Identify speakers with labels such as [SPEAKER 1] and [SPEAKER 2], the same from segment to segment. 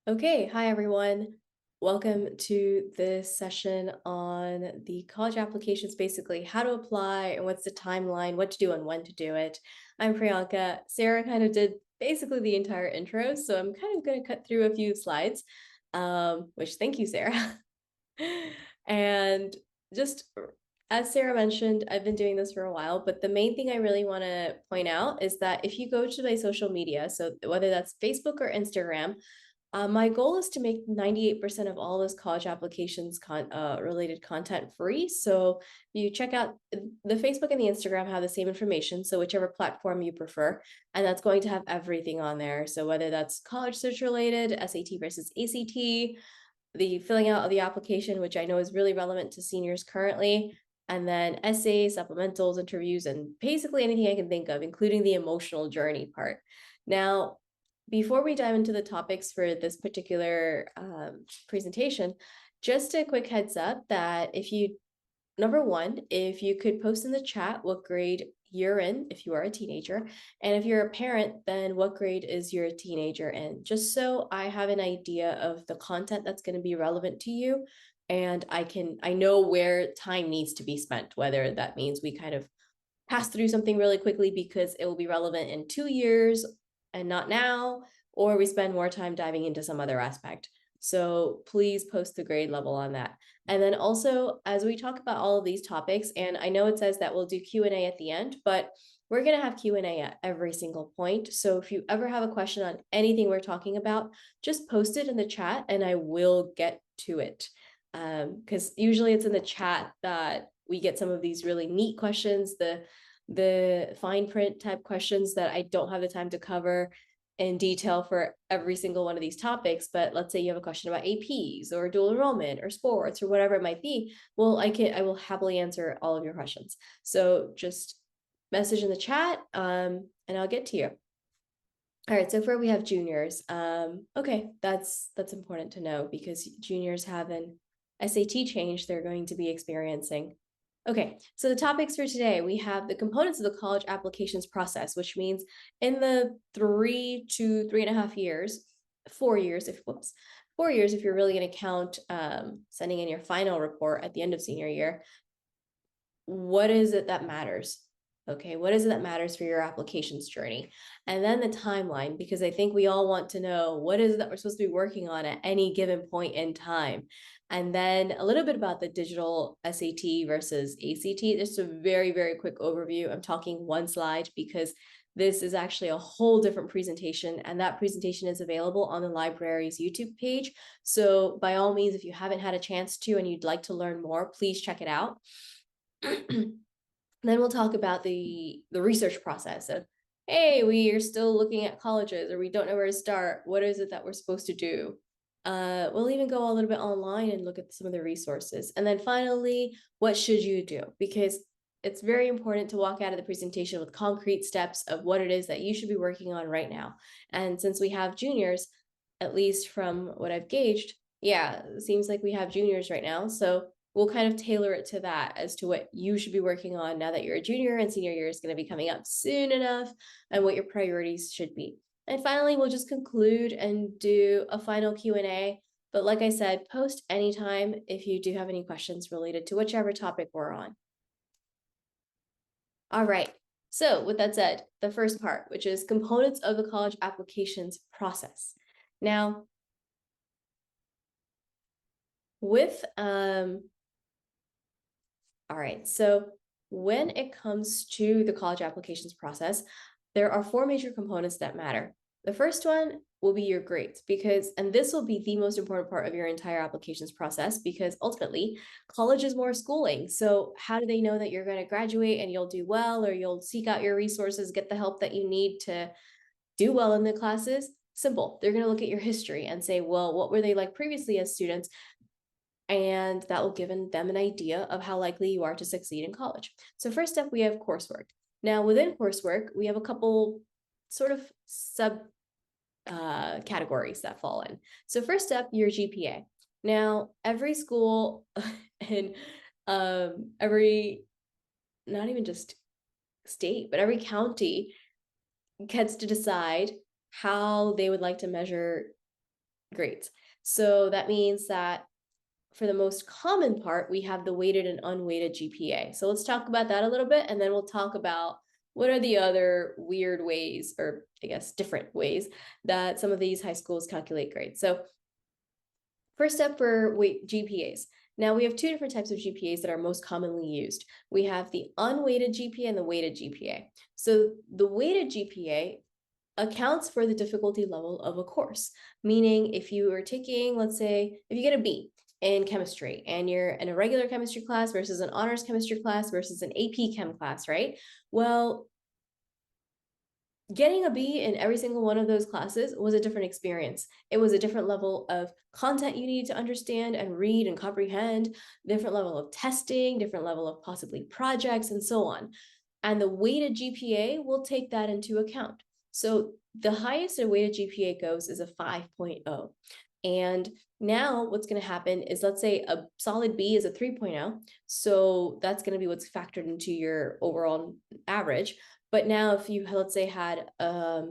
[SPEAKER 1] Okay, hi everyone. Welcome to this session on the college applications, basically how to apply and what's the timeline, what to do and when to do it. I'm Priyanka. Sarah kind of did basically the entire intro, so I'm kind of going to cut through a few slides, which thank you, Sarah. And just as Sarah mentioned, I've been doing this for a while, but the main thing I really want to point out is that if you go to my social media, so whether that's Facebook or Instagram, my goal is to make 98% of all those college applications related content free. So you check out the Facebook and the Instagram have the same information. So whichever platform you prefer, and that's going to have everything on there. So whether that's college search related, SAT versus ACT, the filling out of the application, which I know is really relevant to seniors currently, and then essays, supplementals, interviews, and basically anything I can think of, including the emotional journey part. Now, before we dive into the topics for this particular presentation, just a quick heads up that number one, if you could post in the chat what grade you're in, if you are a teenager, and if you're a parent, then what grade is your teenager in, just so I have an idea of the content that's going to be relevant to you. And I know where time needs to be spent, whether that means we kind of pass through something really quickly because it will be relevant in 2 years and not now, or we spend more time diving into some other aspect. So please post the grade level on that. And then also, as we talk about all of these topics, and I know it says that we'll do Q&A at the end, but we're going to have Q&A at every single point. So if you ever have a question on anything we're talking about, just post it in the chat and I will get to it. Because usually it's in the chat that we get some of these really neat questions, the fine print type questions that I don't have the time to cover in detail for every single one of these topics. But let's say you have a question about APs or dual enrollment or sports or whatever it might be. Well, I will happily answer all of your questions. So just message in the chat and I'll get to you. All right, so far we have juniors. Okay, that's important to know because juniors have an SAT change they're going to be experiencing. Okay, so the topics for today, we have the components of the college applications process, which means in the 3 to 3.5 years, 4 years, 4 years, if you're really going to count sending in your final report at the end of senior year, what is it that matters? Okay, what is it that matters for your applications journey? And then the timeline, because I think we all want to know what is it that we're supposed to be working on at any given point in time. And then a little bit about the digital SAT versus ACT, just a very, very quick overview. I'm talking one slide because this is actually a whole different presentation, and that presentation is available on the library's YouTube page. So by all means, if you haven't had a chance to and you'd like to learn more, please check it out. Then we'll talk about the research process of, hey, we are still looking at colleges or we don't know where to start. What is it that we're supposed to do? We'll even go a little bit online and look at some of the resources. And then finally, what should you do? Because it's very important to walk out of the presentation with concrete steps of what it is that you should be working on right now. And since we have juniors, at least from what I've gauged, yeah, it seems like we have juniors right now. So we'll kind of tailor it to that as to what you should be working on now that you're a junior and senior year is going to be coming up soon enough and what your priorities should be. And finally, we'll just conclude and do a final Q&A. But like I said, post anytime if you do have any questions related to whichever topic we're on. All right. So with that said, the first part, which is components of the college applications process. Now, with all right, so when it comes to the college applications process, there are four major components that matter. The first one will be your grades and this will be the most important part of your entire applications process because ultimately college is more schooling. So how do they know that you're going to graduate and you'll do well, or you'll seek out your resources, get the help that you need to do well in the classes? Simple. They're going to look at your history and say, well, what were they like previously as students? And that will give them an idea of how likely you are to succeed in college. So first step, we have coursework. Now within coursework, we have a couple sort of sub categories that fall in. So first up, your GPA. Now every school and every, not even just state, but every county gets to decide how they would like to measure Great. So that means that for the most common part, we have the weighted and unweighted GPA. So let's talk about that a little bit, and then we'll talk about what are the other weird ways, or I guess different ways, that some of these high schools calculate grades. So first up for GPAs. Now we have two different types of GPAs that are most commonly used. We have the unweighted GPA and the weighted GPA. So the weighted GPA accounts for the difficulty level of a course, meaning if you are taking, let's say, if you get a B in chemistry and you're in a regular chemistry class versus an honors chemistry class versus an AP chem class, right? Well, getting a B in every single one of those classes was a different experience. It was a different level of content you needed to understand and read and comprehend, different level of testing, different level of possibly projects, and so on. And the weighted GPA will take that into account. So the highest a weighted GPA goes is a 5.0. And now what's going to happen is, let's say a solid B is a 3.0. So that's going to be what's factored into your overall average. But now if you, let's say, had a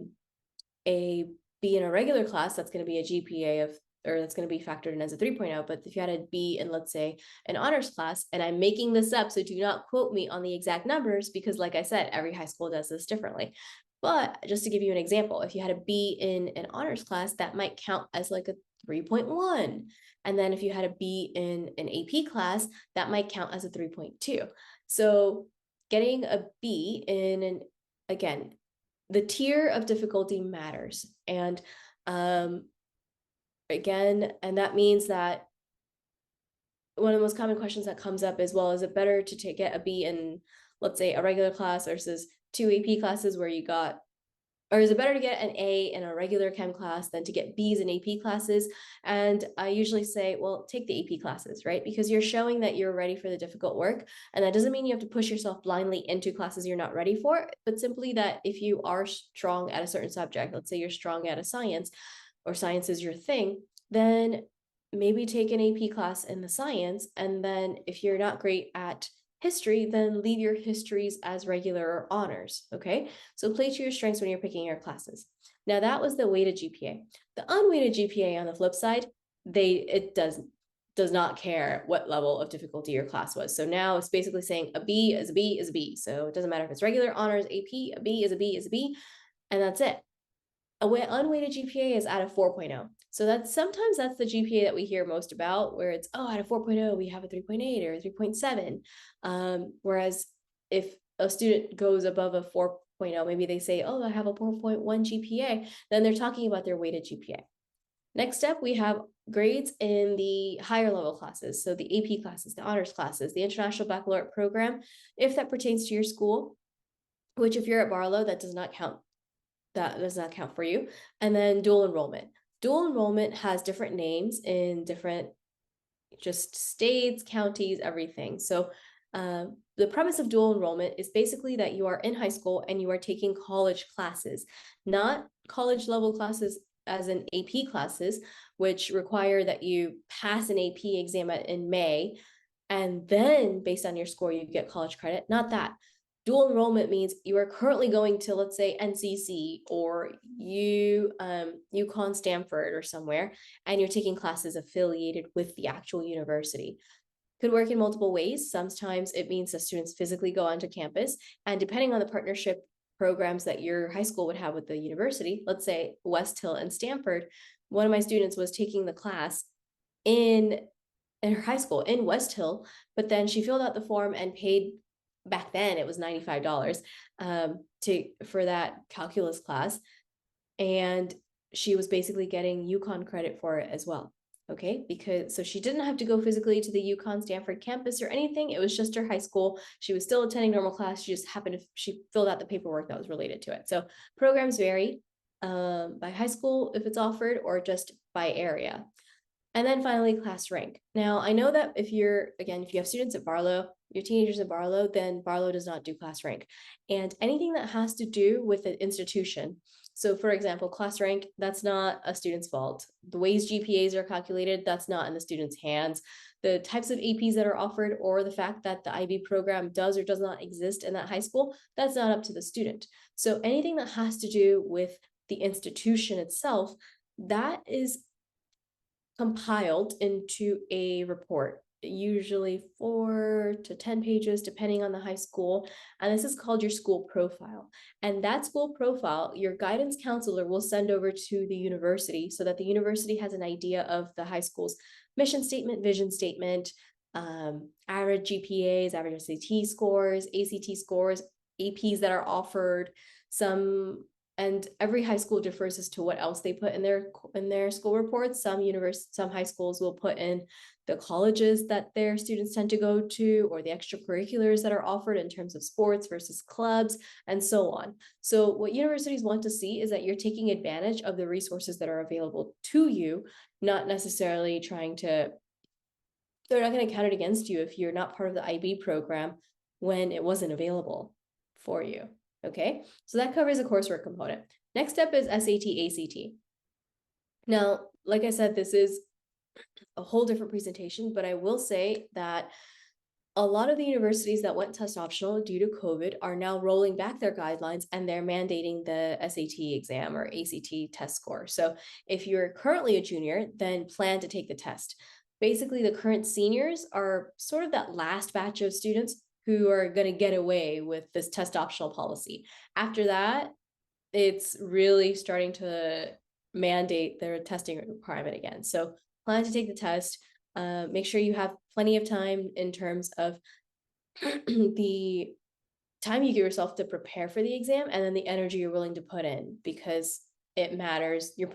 [SPEAKER 1] B in a regular class, that's going to be a GPA of, or that's going to be factored in as a 3.0. But if you had a B in, let's say, an honors class, and I'm making this up, so do not quote me on the exact numbers, because like I said, every high school does this differently. But just to give you an example, if you had a B in an honors class, that might count as like a 3.1. And then if you had a B in an AP class, that might count as a 3.2. So getting a B in an, again, the tier of difficulty matters. And again, and that means that one of the most common questions that comes up is, well, is it better to get a B in, let's say, a regular class versus two AP classes where you got, or is it better to get an A in a regular chem class than to get Bs in AP classes? And I usually say, well, take the AP classes, right? Because you're showing that you're ready for the difficult work. And that doesn't mean you have to push yourself blindly into classes you're not ready for, but simply that if you are strong at a certain subject, let's say you're strong at a science, or science is your thing, then maybe take an AP class in the science. And then if you're not great at history, then leave your histories as regular or honors, okay? So play to your strengths when you're picking your classes. Now that was the weighted GPA. The unweighted GPA, on the flip side, it does not care what level of difficulty your class was. So now it's basically saying a B is a B is a B. So it doesn't matter if it's regular, honors, AP, a B is a B is a B, and that's it. Unweighted GPA is at a 4.0. So sometimes that's the GPA that we hear most about, where it's, oh, at a 4.0, we have a 3.8 or a 3.7. Whereas if a student goes above a 4.0, maybe they say, oh, I have a 4.1 GPA, then they're talking about their weighted GPA. Next up, we have grades in the higher level classes. So the AP classes, the honors classes, the International Baccalaureate program, if that pertains to your school, which if you're at Barlow, that does not count. That does not count for you. And then dual enrollment. Dual enrollment has different names in different just states, counties, everything. So the premise of dual enrollment is basically that you are in high school and you are taking college classes, not college level classes as in AP classes, which require that you pass an AP exam in May, and then based on your score, you get college credit. Not that. Dual enrollment means you are currently going to, let's say, NCC or UConn Stanford or somewhere, and you're taking classes affiliated with the actual university. Could work in multiple ways. Sometimes it means that students physically go onto campus, and depending on the partnership programs that your high school would have with the university, let's say West Hill and Stanford, one of my students was taking the class in her high school in West Hill, but then she filled out the form and paid, back then it was $95 for that calculus class, and she was basically getting UConn credit for it as well. Okay, because so she didn't have to go physically to the UConn Stanford campus or anything. It was just her high school. She was still attending normal class. She just happened to, she filled out the paperwork that was related to it. So programs vary by high school if it's offered, or just by area. And then finally, class rank. Now, I know that if you have students at Barlow, your teenagers at Barlow, then Barlow does not do class rank. And anything that has to do with an institution, so for example, class rank, that's not a student's fault. The ways GPAs are calculated, that's not in the student's hands. The types of APs that are offered, or the fact that the IB program does or does not exist in that high school, that's not up to the student. So anything that has to do with the institution itself, that is compiled into a report, usually 4 to 10 pages, depending on the high school. And this is called your school profile. And that school profile, your guidance counselor will send over to the university so that the university has an idea of the high school's mission statement, vision statement, average GPAs, average SAT scores, ACT scores, APs that are offered, and every high school differs as to what else they put in their school reports. Some high schools will put in the colleges that their students tend to go to, or the extracurriculars that are offered in terms of sports versus clubs, and so on. So what universities want to see is that you're taking advantage of the resources that are available to you, not necessarily trying to, they're not going to count it against you if you're not part of the IB program when it wasn't available for you. Okay, so that covers the coursework component. Next up is SAT, ACT. Now, like I said, this is a whole different presentation, but I will say that a lot of the universities that went test optional due to COVID are now rolling back their guidelines, and they're mandating the SAT exam or ACT test score. So if you're currently a junior, then plan to take the test. Basically, the current seniors are sort of that last batch of students who are going to get away with this test optional policy. After that, it's really starting to mandate their testing requirement again. So plan to take the test. Make sure you have plenty of time in terms of the time you give yourself to prepare for the exam, and then the energy you're willing to put in, because it matters. Your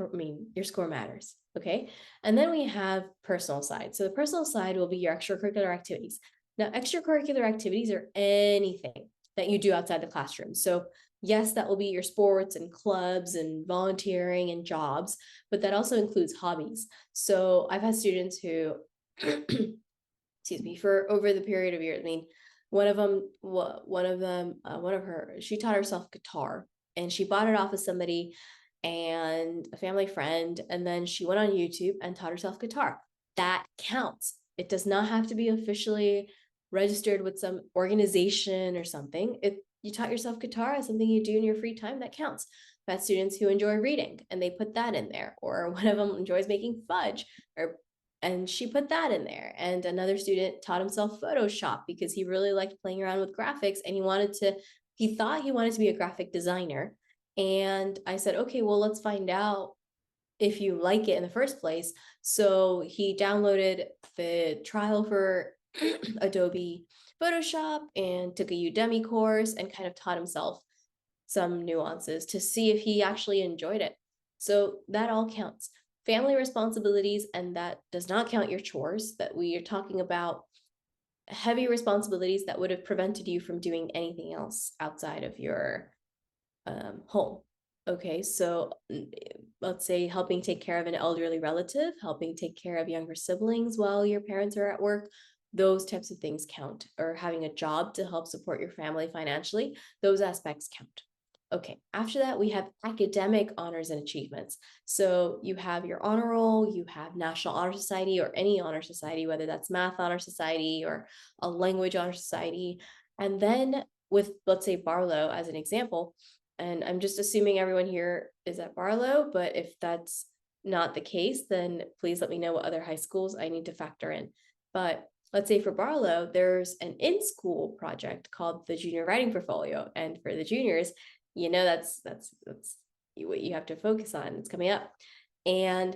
[SPEAKER 1] score matters. Okay. And then we have personal side. So the personal side will be your extracurricular activities. Now, extracurricular activities are anything that you do outside the classroom. So yes, that will be your sports and clubs and volunteering and jobs, but that also includes hobbies. So I've had students who, excuse me, for over the period of years, she taught herself guitar, and she bought it off of somebody and a family friend, and then she went on YouTube and taught herself guitar. That counts. It does not have to be officially registered with some organization or something. You taught yourself guitar as something you do in your free time, that counts. I've had students who enjoy reading, and they put that in there, or one of them enjoys making fudge, and she put that in there. And another student taught himself Photoshop because he really liked playing around with graphics, and he thought he wanted to be a graphic designer. And I said, okay, well, let's find out if you like it in the first place. So he downloaded the trial for Adobe Photoshop and took a Udemy course and kind of taught himself some nuances to see if he actually enjoyed it. So that all counts. Family responsibilities, and that does not count your chores, that we are talking about heavy responsibilities that would have prevented you from doing anything else outside of your home. Okay, so let's say helping take care of an elderly relative, helping take care of younger siblings while your parents are at work, those types of things count, or having a job to help support your family financially, those aspects count. Okay, after that, we have academic honors and achievements. So you have your honor roll, you have National Honor Society, or any honor society, whether that's Math Honor Society or a Language Honor Society. And then with, let's say, Barlow as an example, and I'm just assuming everyone here is at Barlow, but if that's not the case, then please let me know what other high schools I need to factor in. But let's say for Barlow, there's an in-school project called the Junior Writing Portfolio. And for the juniors, that's what you have to focus on. It's coming up. And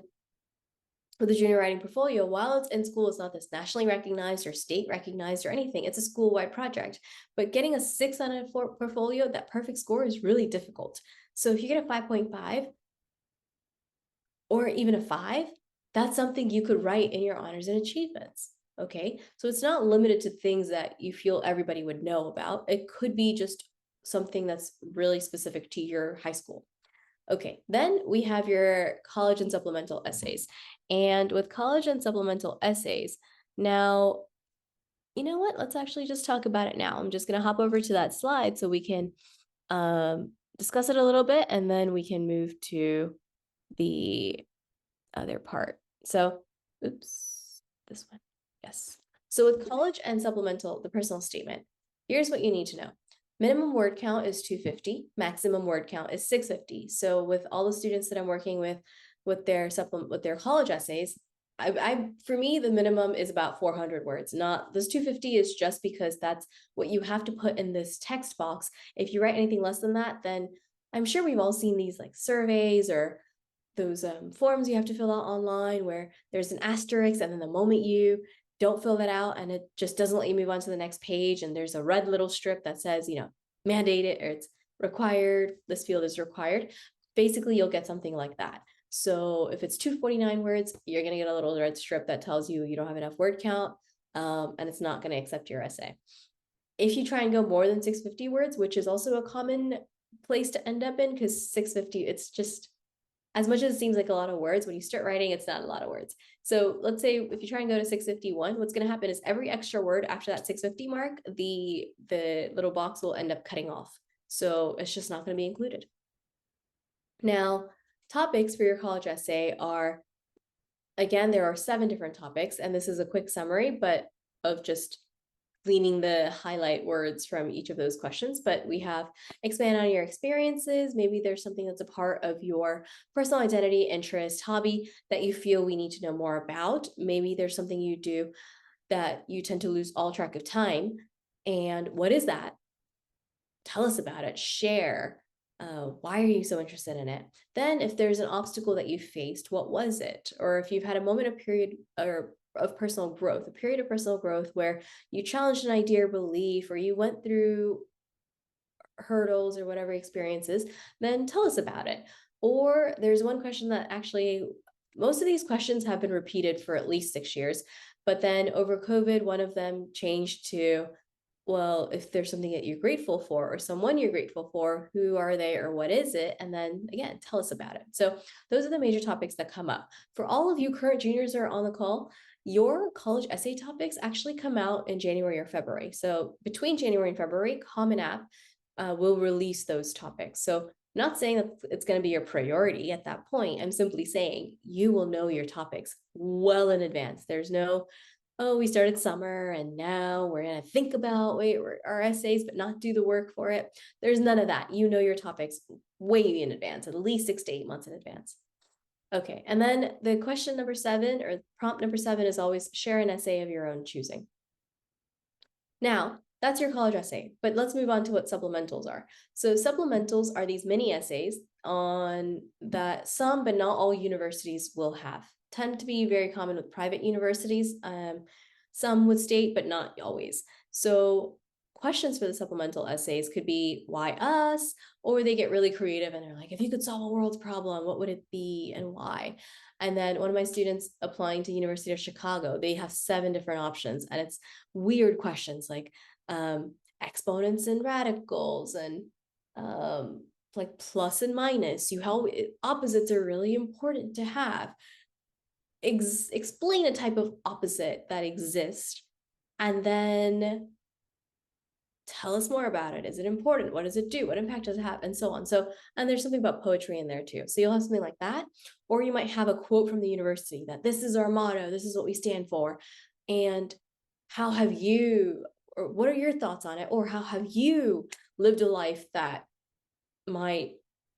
[SPEAKER 1] for the Junior Writing Portfolio, while it's in school, it's not this nationally recognized or state recognized or anything. It's a school-wide project. But getting a 6 on a portfolio, that perfect score, is really difficult. So if you get a 5.5 or even a 5, that's something you could write in your honors and achievements. Okay, so it's not limited to things that you feel everybody would know about. It could be just something that's really specific to your high school. Okay, then we have your college and supplemental essays. And with college and supplemental essays, now, you know what? Let's actually just talk about it now. I'm just going to hop over to that slide so we can discuss it a little bit, and then we can move to the other part. So, oops, this one. Yes. So with college and supplemental, the personal statement, here's what you need to know. Minimum word count is 250, maximum word count is 650. So with all the students that I'm working with their college essays, for me, the minimum is about 400 words. Not this 250 is just because that's what you have to put in this text box. If you write anything less than that, then I'm sure we've all seen these like surveys or those forms you have to fill out online where there's an asterisk, and then the moment you don't fill that out and it just doesn't let you move on to the next page, and there's a red little strip that says, mandated or it's required, this field is required. Basically, you'll get something like that. So if it's 249 words, you're going to get a little red strip that tells you you don't have enough word count, and it's not going to accept your essay. If you try and go more than 650 words, which is also a common place to end up in, because 650, it's just, as much as it seems like a lot of words, when you start writing, it's not a lot of words. So let's say if you try and go to 651, what's going to happen is every extra word after that 650 mark, the little box will end up cutting off. So it's just not going to be included. Now, topics for your college essay are, again, there are 7 different topics, and this is a quick summary, but of just gleaning the highlight words from each of those questions. But we have expand on your experiences. Maybe there's something that's a part of your personal identity, interest, hobby that you feel we need to know more about. Maybe there's something you do that you tend to lose all track of time. And what is that? Tell us about it. Share. Why are you so interested in it? Then if there's an obstacle that you faced, what was it? Or if you've had a moment of period or of personal growth, a period of personal growth where you challenged an idea or belief, or you went through hurdles or whatever experiences, then tell us about it. Or there's one question that actually, most of these questions have been repeated for at least 6 years, but then over COVID, one of them changed to, well, if there's something that you're grateful for or someone you're grateful for, who are they or what is it? And then again, tell us about it. So those are the major topics that come up. For all of you current juniors that are on the call, your college essay topics actually come out in January or February. So between January and February, Common App will release those topics. So not saying that it's going to be your priority at that point. I'm simply saying you will know your topics well in advance. There's no, oh, we started summer and now we're going to think about our essays, but not do the work for it. There's none of that. You know your topics way in advance, at least 6 to 8 months in advance. Okay, and then the question number 7 or prompt number 7 is always share an essay of your own choosing. Now, that's your college essay, but let's move on to what supplementals are. So supplementals are these mini essays on that some, but not all universities will have. Tend to be very common with private universities, some with state, but not always. So questions for the supplemental essays could be why us, or they get really creative and they're like, if you could solve a world's problem, what would it be and why? And then one of my students applying to University of Chicago, they have 7 different options, and it's weird questions like exponents and radicals and like plus and minus. How opposites are really important to have. Explain a type of opposite that exists, and then tell us more about it. Is it important? What does it do? What impact does it have? And so on. So, and there's something about poetry in there too. So you'll have something like that, or you might have a quote from the university that this is our motto, this is what we stand for. And how have you, or what are your thoughts on it? Or how have you lived a life that might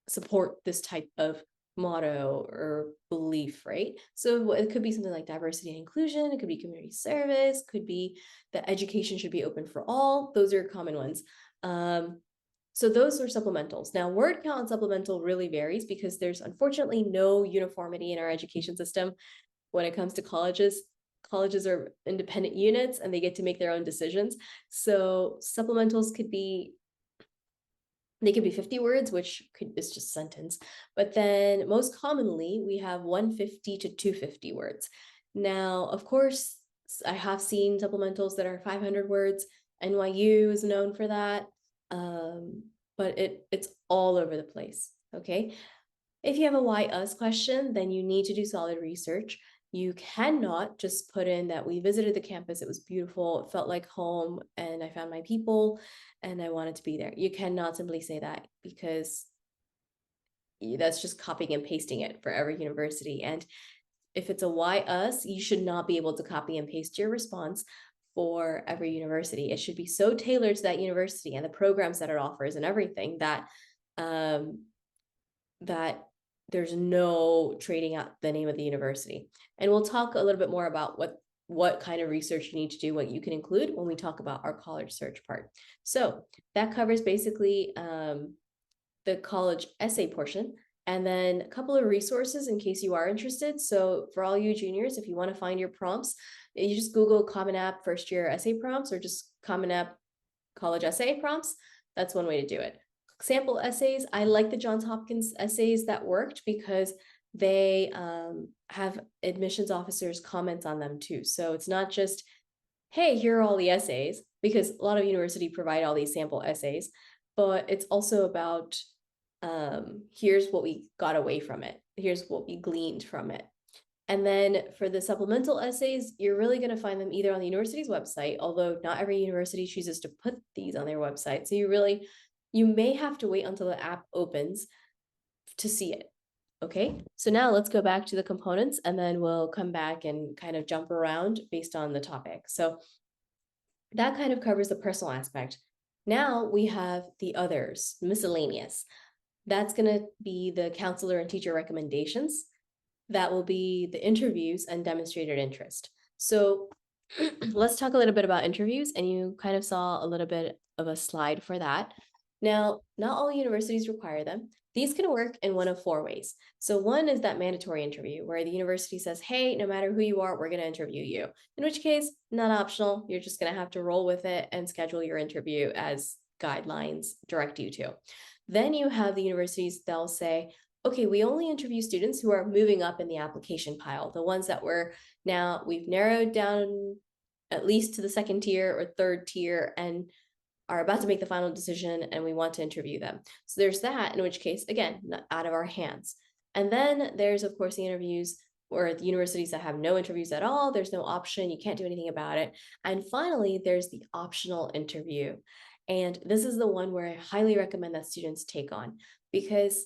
[SPEAKER 1] support this type of motto or belief, right? So it could be something like diversity and inclusion, it could be community service, could be that education should be open for all. Those are common ones. So those are supplementals. Now, word count on supplemental really varies because there's unfortunately no uniformity in our education system when it comes to colleges. Colleges are independent units and they get to make their own decisions. So supplementals could be, they could be 50 words, which is just a sentence. But then most commonly, we have 150 to 250 words. Now, of course, I have seen supplementals that are 500 words. NYU is known for that. But it's all over the place, okay? If you have a why us question, then you need to do solid research. You cannot just put in that we visited the campus, it was beautiful, it felt like home, and I found my people, and I wanted to be there. You cannot simply say that because that's just copying and pasting it for every university. And if it's a why us, you should not be able to copy and paste your response for every university. It should be so tailored to that university and the programs that it offers and everything that that there's no trading out the name of the university. And we'll talk a little bit more about what kind of research you need to do, what you can include when we talk about our college search part. So that covers basically the college essay portion, and then a couple of resources in case you are interested. So for all you juniors, if you want to find your prompts, you just Google Common App first year essay prompts, or just Common App college essay prompts. That's one way to do it. Sample essays, I like the Johns Hopkins essays that worked because they have admissions officers comments on them too. So it's not just, hey, here are all the essays, because a lot of universities provide all these sample essays, but it's also about here's what we got away from it. Here's what we gleaned from it. And then for the supplemental essays, you're really going to find them either on the university's website, although not every university chooses to put these on their website. So you may have to wait until the app opens to see it. Okay, so now let's go back to the components, and then we'll come back and kind of jump around based on the topic. So that kind of covers the personal aspect. Now we have the others, miscellaneous. That's going to be the counselor and teacher recommendations. That will be the interviews and demonstrated interest. So let's talk a little bit about interviews, and you kind of saw a little bit of a slide for that. Now, not all universities require them. These can work in one of four ways. So one is that mandatory interview where the university says, hey, no matter who you are, we're going to interview you. In which case, not optional. You're just going to have to roll with it and schedule your interview as guidelines direct you to. Then you have the universities, they'll say, okay, we only interview students who are moving up in the application pile, the ones that we've narrowed down at least to the second tier or third tier and are about to make the final decision, and we want to interview them. So there's that, in which case, again, not out of our hands. And then there's, of course, the interviews or the universities that have no interviews at all. There's no option. You can't do anything about it. And finally, there's the optional interview. And this is the one where I highly recommend that students take on, because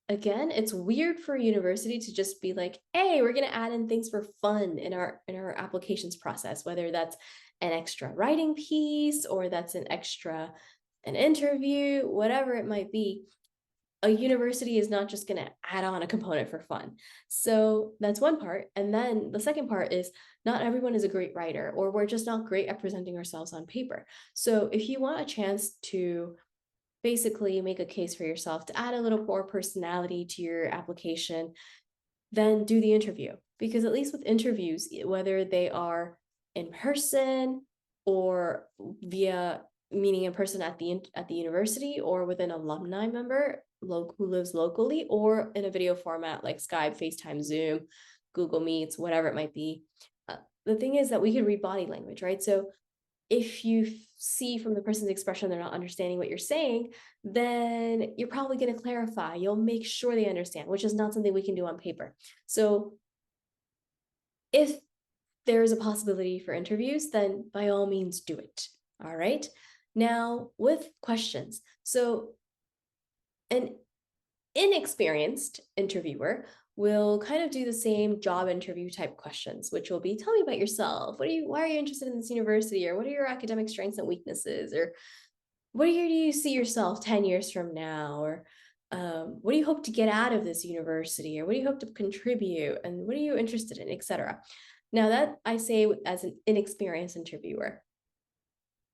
[SPEAKER 1] again, it's weird for a university to just be like, hey, we're going to add in things for fun in our applications process, whether that's an extra writing piece or that's an interview, whatever it might be. A university is not just going to add on a component for fun. So that's one part. And then the second part is not everyone is a great writer, or we're just not great at presenting ourselves on paper. So if you want a chance to basically make a case for yourself to add a little more personality to your application, then do the interview. Because at least with interviews, whether they are in person or via meeting in person at the university, or with an alumni member who lives locally, or in a video format like Skype, FaceTime, Zoom, Google Meets, whatever it might be. The thing is that we can read body language, right? So if you see from the person's expression they're not understanding what you're saying, then you're probably going to clarify. You'll make sure they understand, which is not something we can do on paper. So if there is a possibility for interviews, then by all means do it. All right. Now with questions. So an inexperienced interviewer will kind of do the same job interview type questions, which will be, tell me about yourself. Why are you interested in this university? Or what are your academic strengths and weaknesses? Or do you see yourself 10 years from now? Or what do you hope to get out of this university? Or what do you hope to contribute? And what are you interested in, etc. Now that I say as an inexperienced interviewer,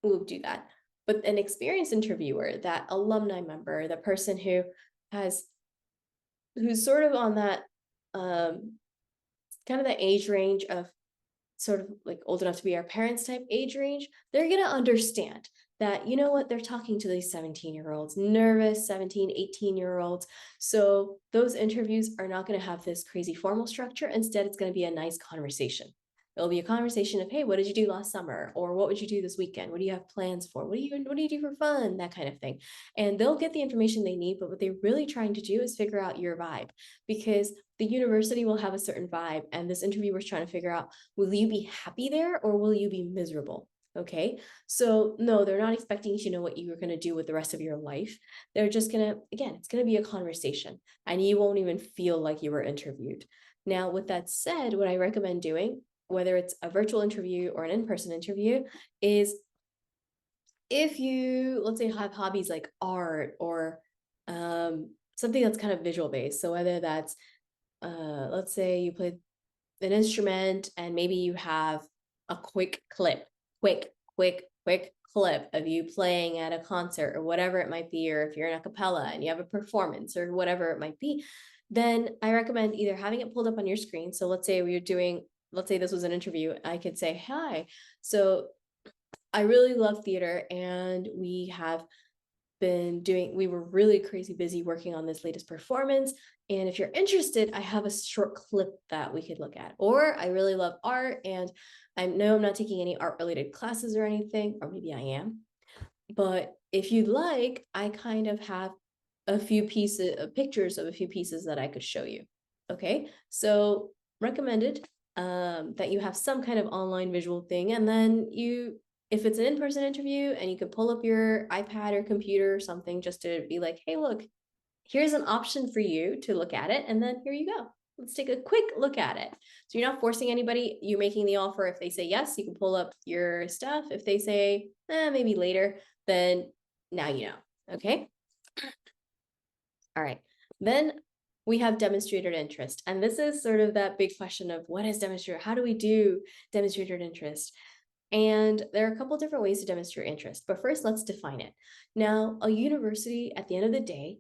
[SPEAKER 1] we'll do that. But an experienced interviewer, that alumni member, the person who's sort of on that kind of the age range of sort of like old enough to be our parents type age range, they're going to understand that, you know what, they're talking to these 17-year-olds, nervous 17, 18-year-olds. So those interviews are not going to have this crazy formal structure. Instead, it's going to be a nice conversation. It'll be a conversation of, hey, what did you do last summer? Or what would you do this weekend? What do you have plans for? What do you do for fun? That kind of thing. And they'll get the information they need, but what they're really trying to do is figure out your vibe, because the university will have a certain vibe, and this interviewer is trying to figure out, will you be happy there or will you be miserable? Okay, so no, they're not expecting you to know what you are going to do with the rest of your life. They're just going to, again, it's going to be a conversation, and you won't even feel like you were interviewed. Now, with that said, what I recommend doing, whether it's a virtual interview or an in-person interview, is if you, let's say, have hobbies like art or something that's kind of visual based. So whether that's, let's say you play an instrument and maybe you have a quick clip, quick clip of you playing at a concert or whatever it might be, or if you're in a cappella and you have a performance or whatever it might be, then I recommend either having it pulled up on your screen. So let's say let's say this was an interview, I could say, hi, so I really love theater and we were really crazy busy working on this latest performance. And if you're interested, I have a short clip that we could look at. Or I really love art and I know I'm not taking any art related classes or anything, or maybe I am. But if you'd like, I kind of have a few pieces of pictures of a few pieces that I could show you. Okay, so recommended that you have some kind of online visual thing. And then if it's an in-person interview and you could pull up your iPad or computer or something just to be like, hey, look, here's an option for you to look at it. And then here you go. Let's take a quick look at it. So you're not forcing anybody, you're making the offer. If they say yes, you can pull up your stuff. If they say, maybe later, then now you know, okay? All right, then we have demonstrated interest. And this is sort of that big question of what is demonstrated? How do we do demonstrated interest? And there are a couple different ways to demonstrate interest, but first let's define it. Now, a university at the end of the day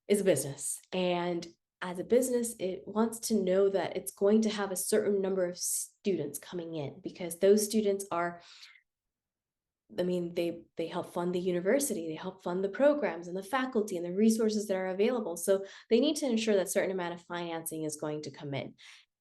[SPEAKER 1] is a business. And as a business, it wants to know that it's going to have a certain number of students coming in because those students are, I mean, they help fund the university, they help fund the programs and the faculty and the resources that are available. So they need to ensure that a certain amount of financing is going to come in,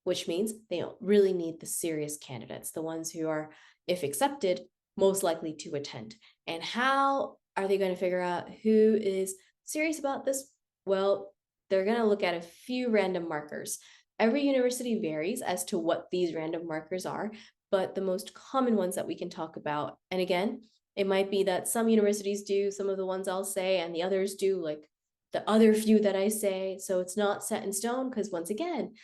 [SPEAKER 1] which means they really need the serious candidates, the ones who are, if accepted, most likely to attend. And how are they going to figure out who is serious about this? Well, they're going to look at a few random markers. Every university varies as to what these random markers are, but the most common ones that we can talk about, and again, it might be that some universities do some of the ones I'll say and the others do like the other few that I say. So it's not set in stone because once again,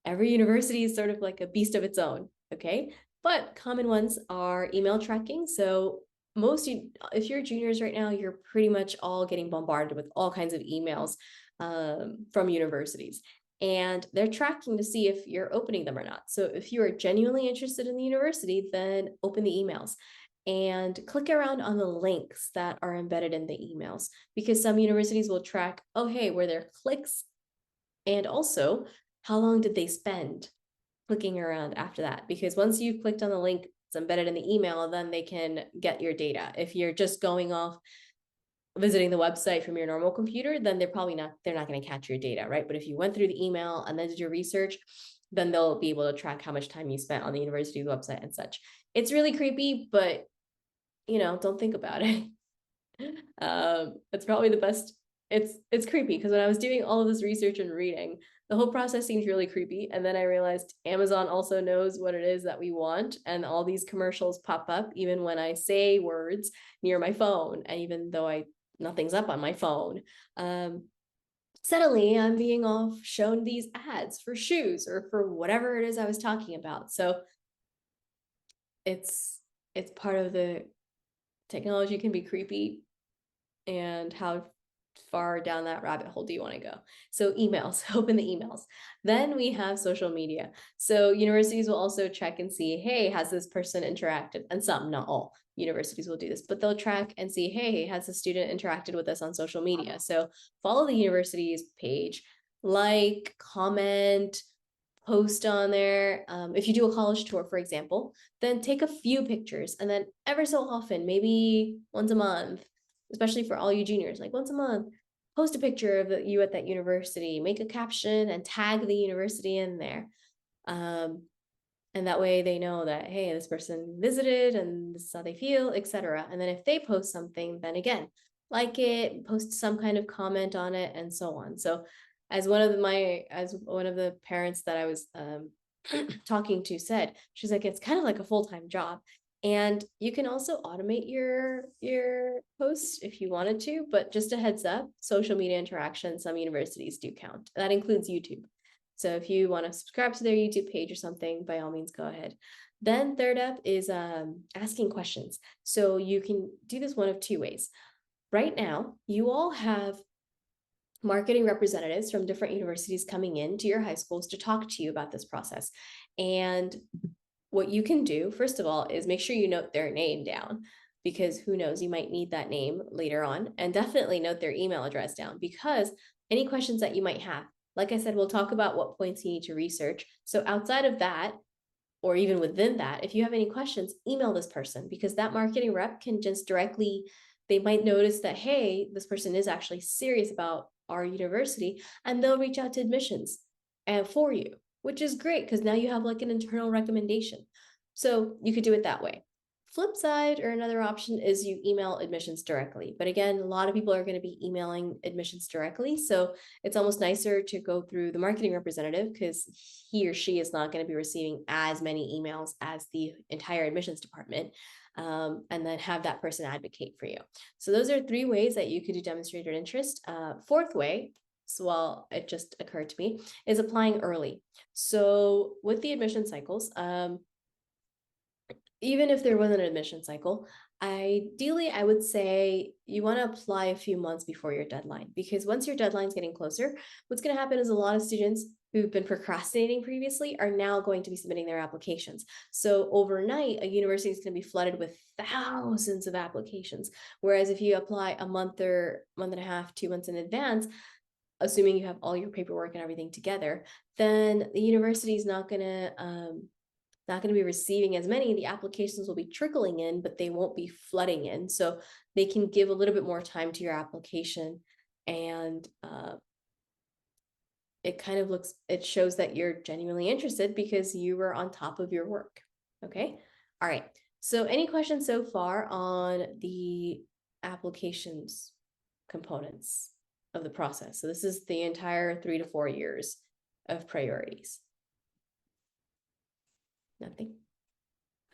[SPEAKER 1] every university is sort of like a beast of its own, okay? But common ones are email tracking. So if you're juniors right now, you're pretty much all getting bombarded with all kinds of emails from universities. And they're tracking to see if you're opening them or not. So if you are genuinely interested in the university, then open the emails and click around on the links that are embedded in the emails, because some universities will track, oh, hey, were there clicks? And also, how long did they spend clicking around after that? Because once you've clicked on the link it's embedded in the email, then they can get your data. If you're just going off visiting the website from your normal computer, then they're not going to catch your data, right? But if you went through the email and then did your research, then they'll be able to track how much time you spent on the university's website and such. It's really creepy, but don't think about it. It's probably the best. It's creepy because when I was doing all of this research and reading, the whole process seems really creepy. And then I realized Amazon also knows what it is that we want. And all these commercials pop up even when I say words near my phone. And even though nothing's up on my phone, suddenly I'm being shown these ads for shoes or for whatever it is I was talking about. So it's part of the technology can be creepy, and how far down that rabbit hole do you want to go? So emails, open the emails. Then we have social media. So universities will also check and see, hey, has this person interacted? And some, not all universities will do this, but they'll track and see, hey, has a student interacted with us on social media? So follow the university's page, like, comment, post on there. If you do a college tour, for example, then take a few pictures, and then ever so often, maybe once a month, especially for all you juniors, like once a month, post a picture of you at that university, make a caption and tag the university in there. And that way they know that, hey, this person visited and this is how they feel, etc. And then if they post something, then again, like it, post some kind of comment on it, and so on. So as one of the parents that I was talking to said, she's like, it's kind of like a full-time job. And you can also automate your posts if you wanted to, but just a heads up, social media interaction, some universities do count. That includes YouTube. So if you want to subscribe to their YouTube page or something, by all means, go ahead. Then third up is asking questions. So you can do this one of two ways. Right now, you all have marketing representatives from different universities coming in to your high schools to talk to you about this process. And what you can do, first of all, is make sure you note their name down, because who knows, you might need that name later on. And definitely note their email address down, because any questions that you might have, like I said, we'll talk about what points you need to research. So outside of that, or even within that, if you have any questions, email this person, because that marketing rep can just directly, they might notice that, hey, this person is actually serious about our university, and they'll reach out to admissions and for you, which is great, because now you have like an internal recommendation. So you could do it that way. Flip side, or another option, is you email admissions directly. But again, a lot of people are going to be emailing admissions directly. So it's almost nicer to go through the marketing representative, because he or she is not going to be receiving as many emails as the entire admissions department, and then have that person advocate for you. So those are 3 ways that you could do demonstrated interest. Fourth way, so well, it just occurred to me, is applying early. So with the admission cycles, even if there was an admission cycle, ideally, I would say you want to apply a few months before your deadline, because once your deadline's getting closer, what's going to happen is a lot of students who've been procrastinating previously are now going to be submitting their applications. So overnight, a university is going to be flooded with thousands of applications. Whereas if you apply a month or month and a half, 2 months in advance, assuming you have all your paperwork and everything together, then the university is not going to be receiving as many. The applications will be trickling in, but they won't be flooding in. So they can give a little bit more time to your application, and it shows that you're genuinely interested because you were on top of your work. Okay. All right. So any questions so far on the applications components of the process? So this is the entire 3 to 4 years of priorities. Nothing.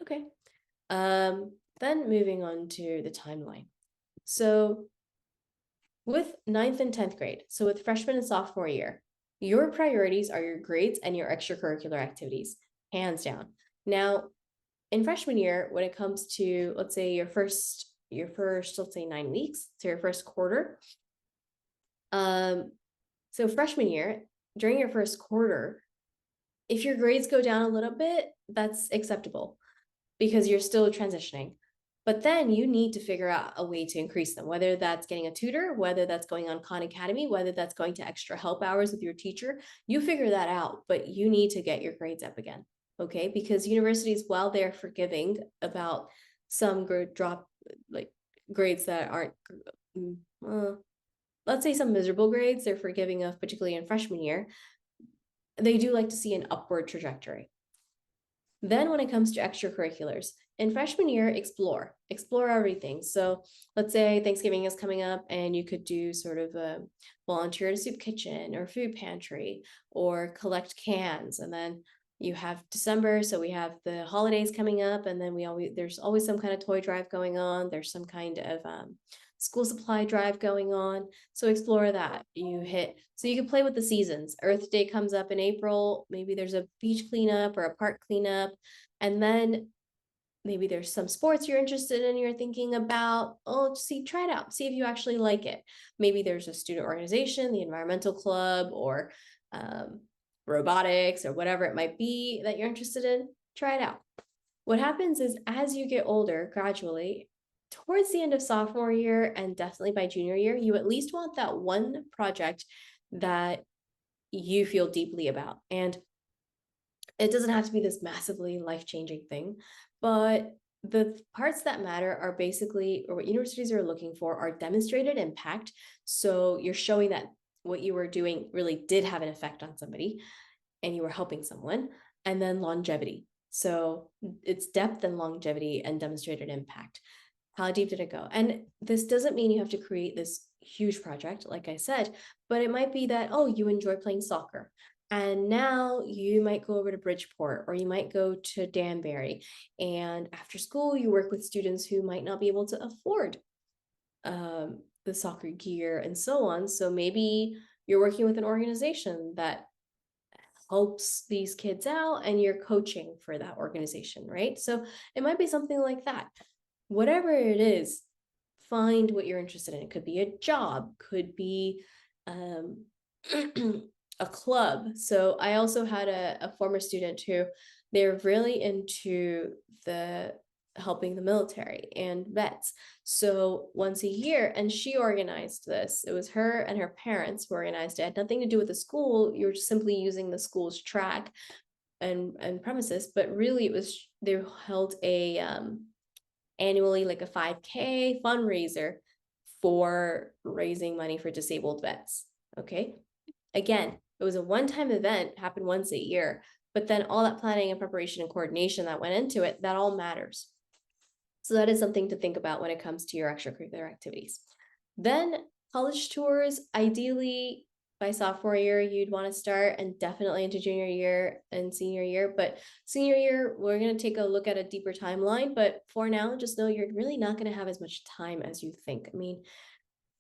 [SPEAKER 1] Okay. Then moving on to the timeline. So with 9th and 10th grade, so with freshman and sophomore year, your priorities are your grades and your extracurricular activities, hands down. Now, in freshman year, when it comes to, let's say your first, let's say 9 weeks, so your first quarter. So freshman year, during your first quarter, if your grades go down a little bit, that's acceptable, because you're still transitioning. But then you need to figure out a way to increase them, whether that's getting a tutor, whether that's going on Khan Academy, whether that's going to extra help hours with your teacher. You figure that out, but you need to get your grades up again, okay? Because universities, while they're forgiving about some grades that aren't, let's say some miserable grades, they're forgiving of, particularly in freshman year, they do like to see an upward trajectory. Then when it comes to extracurriculars, in freshman year, explore everything. So let's say Thanksgiving is coming up, and you could do sort of a volunteer at a soup kitchen or food pantry, or collect cans. And then you have December, so we have the holidays coming up, and then there's always some kind of toy drive going on. There's some kind of school supply drive going on. So explore that. So you can play with the seasons. Earth Day comes up in April. Maybe there's a beach cleanup or a park cleanup. And then maybe there's some sports you're interested in, you're thinking about. Try it out. See if you actually like it. Maybe there's a student organization, the environmental club, or robotics, or whatever it might be that you're interested in. Try it out. What happens is, as you get older, gradually, towards the end of sophomore year and definitely by junior year, you at least want that one project that you feel deeply about. And it doesn't have to be this massively life-changing thing, but the parts that matter are basically, or what universities are looking for, are demonstrated impact. So you're showing that what you were doing really did have an effect on somebody and you were helping someone. And then longevity. So it's depth and longevity and demonstrated impact. How deep did it go? And this doesn't mean you have to create this huge project, like I said, but it might be that, you enjoy playing soccer, and now you might go over to Bridgeport, or you might go to Danbury, and after school you work with students who might not be able to afford the soccer gear and so on. So maybe you're working with an organization that helps these kids out, and you're coaching for that organization, right? So it might be something like that. Whatever it is, find what you're interested in. It could be a job, could be um, a club. So I also had a former student who they're really into the helping the military and vets. So once a year, and she organized this. It was her and her parents who organized it. It had nothing to do with the school. You were just simply using the school's track and premises, but really it was they held a annually like a 5K fundraiser for raising money for disabled vets. Okay. Again, it was a one-time event, happened once a year, but then all that planning and preparation and coordination that went into it, that all matters. So that is something to think about when it comes to your extracurricular activities. Then college tours, ideally by sophomore year, you'd want to start, and definitely into junior year and senior year. But senior year, we're going to take a look at a deeper timeline. But for now, just know you're really not going to have as much time as you think. I mean,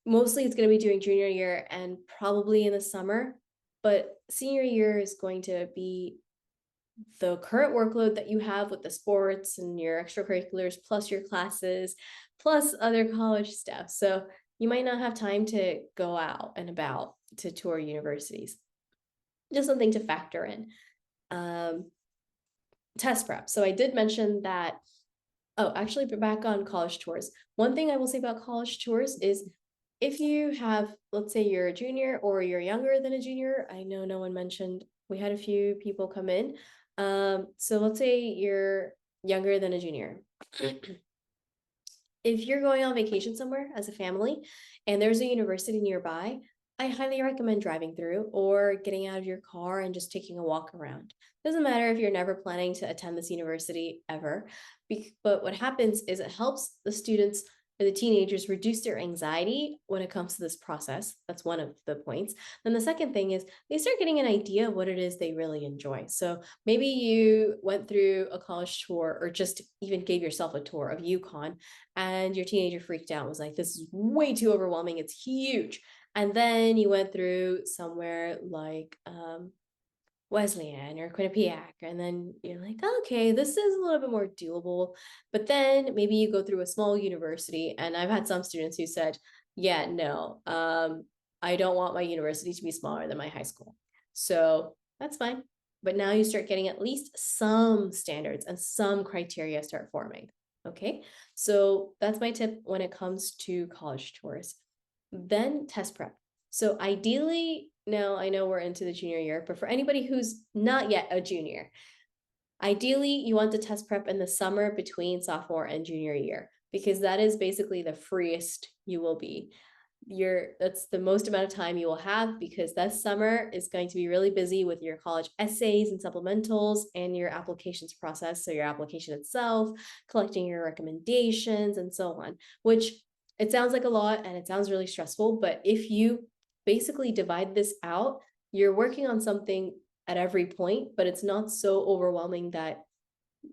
[SPEAKER 1] mostly it's going to be doing junior year and probably in the summer, but senior year is going to be the current workload that you have with the sports and your extracurriculars, plus your classes, plus other college stuff. So you might not have time to go out and about to tour universities. Just something to factor in. Test prep. So I did mention that. Oh, actually, back on college tours. One thing I will say about college tours is if you have, let's say you're a junior or you're younger than a junior, I know no one mentioned, we had a few people come in. So let's say you're younger than a junior. If you're going on vacation somewhere as a family and there's a university nearby, I highly recommend driving through or getting out of your car and just taking a walk around. Doesn't matter if you're never planning to attend this university ever, but what happens is it helps the students or the teenagers reduce their anxiety when it comes to this process. That's one of the points. Then the second thing is they start getting an idea of what it is they really enjoy. So maybe you went through a college tour or just even gave yourself a tour of UConn and your teenager freaked out, was like, this is way too overwhelming. It's huge. And then you went through somewhere like Wesleyan or Quinnipiac, and then you're like, okay, this is a little bit more doable. But then maybe you go through a small university, and I've had some students who said, yeah, no, I don't want my university to be smaller than my high school. So that's fine. But now you start getting at least some standards and some criteria start forming. Okay, so that's my tip when it comes to college tours. Then test prep. So ideally, now I know we're into the junior year, but for anybody who's not yet a junior, ideally you want to test prep in the summer between sophomore and junior year, because that is basically the freest you will be. That's the most amount of time you will have, because that summer is going to be really busy with your college essays and supplementals and your applications process. So your application itself, collecting your recommendations and so on, which it sounds like a lot and it sounds really stressful, but if you basically divide this out, you're working on something at every point, but it's not so overwhelming that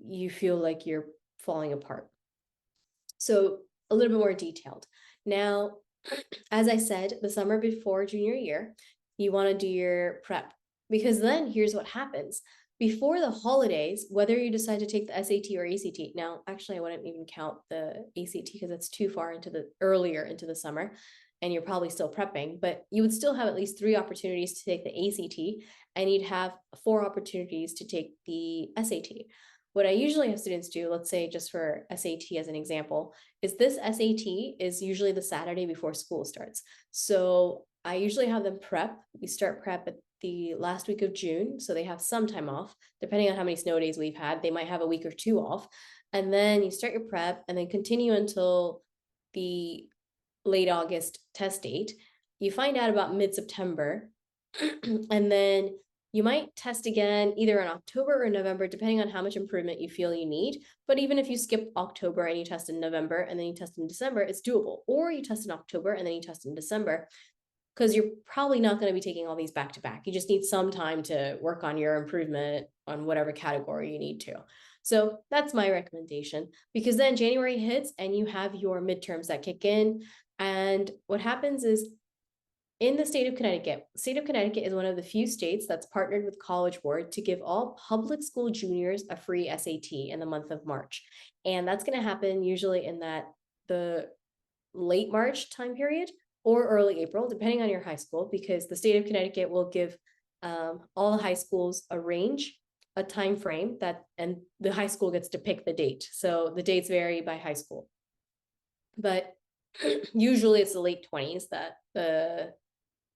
[SPEAKER 1] you feel like you're falling apart. So a little bit more detailed. Now, as I said, the summer before junior year, you want to do your prep, because then here's what happens. Before the holidays, whether you decide to take the SAT or ACT, now actually I wouldn't even count the ACT because it's too far earlier into the summer and you're probably still prepping, but you would still have at least 3 opportunities to take the ACT and you'd have 4 opportunities to take the SAT. What I usually have students do, let's say just for SAT as an example, is this SAT is usually the Saturday before school starts. So I usually have them prep. We start prep at the last week of June. So they have some time off, depending on how many snow days we've had. They might have a week or 2 off. And then you start your prep and then continue until the late August test date. You find out about mid-September. And then you might test again either in October or November, depending on how much improvement you feel you need. But even if you skip October and you test in November and then you test in December, it's doable. Or you test in October and then you test in December, because you're probably not going to be taking all these back to back. You just need some time to work on your improvement on whatever category you need to. So that's my recommendation, because then January hits and you have your midterms that kick in. And what happens is, in the state of Connecticut is one of the few states that's partnered with College Board to give all public school juniors a free SAT in the month of March. And that's going to happen usually in the late March time period. or early April, depending on your high school, because the state of Connecticut will give all the high schools a range, a time frame and the high school gets to pick the date. So the dates vary by high school, but usually it's the late 20s that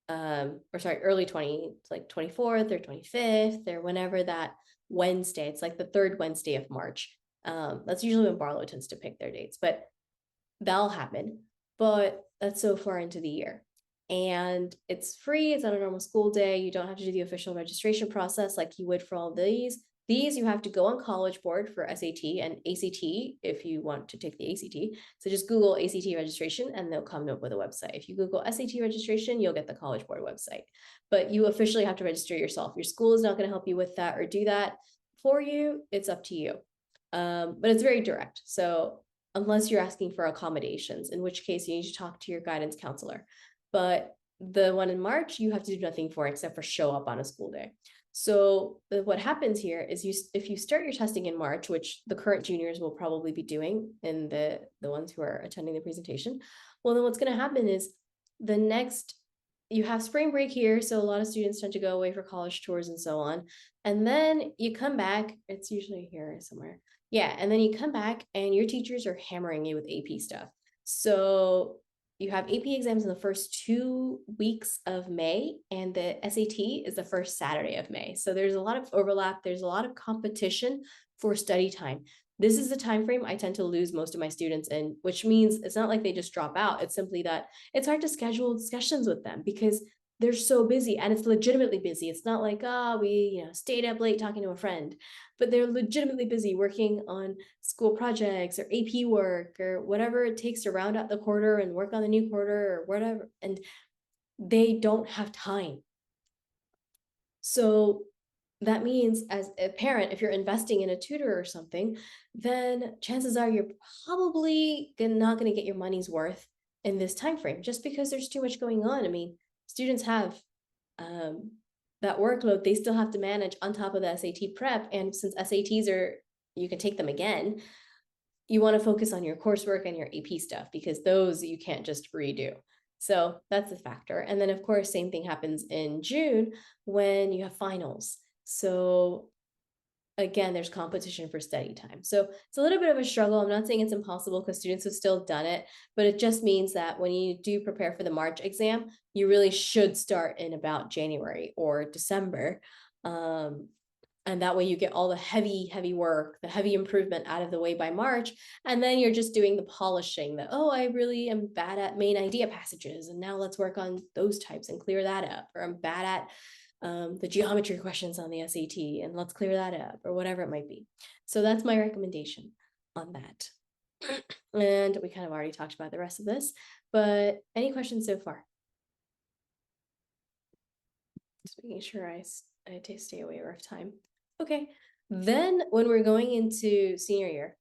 [SPEAKER 1] early 20s, like 24th or 25th or whenever that Wednesday, it's like the third Wednesday of March. That's usually when Barlow tends to pick their dates, but that'll happen. But that's so far into the year. And it's free, it's on a normal school day. You don't have to do the official registration process like you would for all these. These you have to go on College Board for SAT and ACT if you want to take the ACT. So just Google ACT registration and they'll come up with a website. If you Google SAT registration, you'll get the College Board website. But you officially have to register yourself. Your school is not going to help you with that or do that for you. It's up to you. But it's very direct. So unless you're asking for accommodations, in which case you need to talk to your guidance counselor. But the one in March, you have to do nothing for except for show up on a school day. So what happens here is if you start your testing in March, which the current juniors will probably be doing and the ones who are attending the presentation, well, then what's going to happen is you have spring break here. So a lot of students tend to go away for college tours and so on. And then you come back, it's usually here somewhere. Yeah, and then you come back and your teachers are hammering you with AP stuff. So you have AP exams in the first 2 weeks of May, and the SAT is the first Saturday of May. So there's a lot of overlap. There's a lot of competition for study time. This is the time frame I tend to lose most of my students in, which means it's not like they just drop out. It's simply that it's hard to schedule discussions with them because they're so busy, and it's legitimately busy. It's not like, we stayed up late talking to a friend, but they're legitimately busy working on school projects or AP work or whatever it takes to round out the quarter and work on the new quarter or whatever. And they don't have time. So that means as a parent, if you're investing in a tutor or something, then chances are you're probably not going to get your money's worth in this time frame just because there's too much going on. I mean, students have that workload they still have to manage on top of the SAT prep. And since SATs you can take them again, you want to focus on your coursework and your AP stuff because those you can't just redo. So that's a factor. And then of course, same thing happens in June when you have finals. So again, there's competition for study time. So it's a little bit of a struggle. I'm not saying it's impossible because students have still done it, but it just means that when you do prepare for the March exam, you really should start in about January or December. And that way you get all the heavy work, the heavy improvement out of the way by March. And then you're just doing the polishing that, I really am bad at main idea passages. And now let's work on those types and clear that up. Or I'm bad at the geometry questions on the SAT and let's clear that up or whatever it might be. So that's my recommendation on that. And we kind of already talked about the rest of this, but any questions so far? Just making sure I stay away of time. Okay, then when we're going into senior year,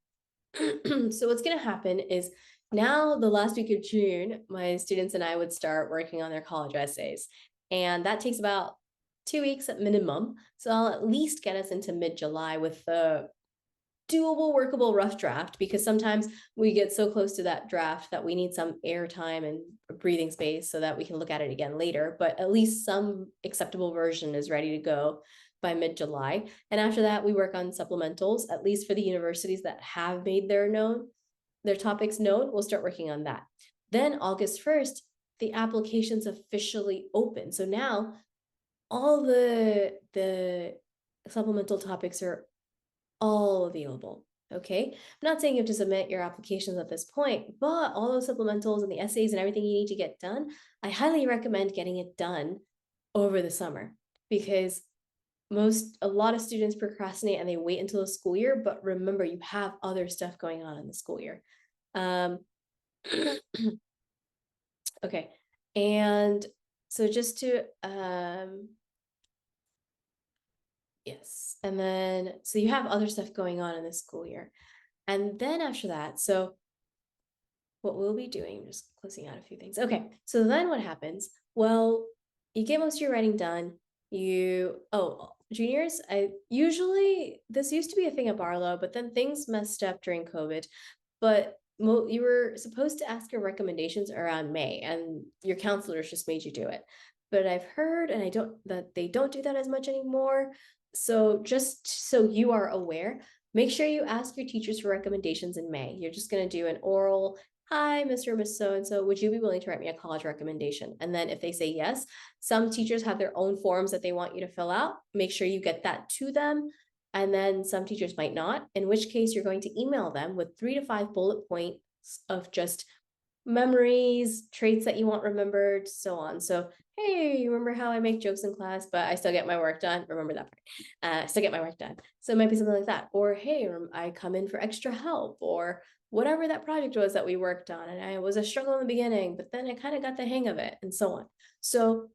[SPEAKER 1] so what's going to happen is now the last week of June, my students and I would start working on their college essays. And that takes about 2 weeks at minimum. So I'll at least get us into mid-July with the doable, workable rough draft, because sometimes we get so close to that draft that we need some airtime and breathing space so that we can look at it again later. But at least some acceptable version is ready to go by mid-July. And after that, we work on supplementals, at least for the universities that have made their topics known, we'll start working on that. Then August 1st, the applications officially open. So now all the supplemental topics are all available. Okay, I'm not saying you have to submit your applications at this point, but all those supplementals and the essays and everything you need to get done, I highly recommend getting it done over the summer, because a lot of students procrastinate and they wait until the school year, but remember, you have other stuff going on in the school year. Okay, and so just to yes, and then so you have other stuff going on in the school year, and then after that, so what we'll be doing, I'm just closing out a few things. Okay, so then what happens? Well, you get most of your writing done. Juniors, this used to be a thing at Barlow, but then things messed up during COVID. But you were supposed to ask your recommendations around May, and your counselors just made you do it. But I've heard, and I don't that they don't do that as much anymore. So just so you are aware, make sure you ask your teachers for recommendations in May. You're just going to do an oral, hi, Mr. or Miss So-and-so, would you be willing to write me a college recommendation? And then if they say yes, some teachers have their own forms that they want you to fill out. Make sure you get that to them. And then some teachers might not, in which case you're going to email them with 3 to 5 bullet points of just memories, traits that you want remembered, so on. So, hey, you remember how I make jokes in class, but I still get my work done? Remember that part. I still get my work done. So it might be something like that. Or, hey, I come in for extra help, or whatever that project was that we worked on. And I was a struggle in the beginning, but then I kind of got the hang of it, and so on. So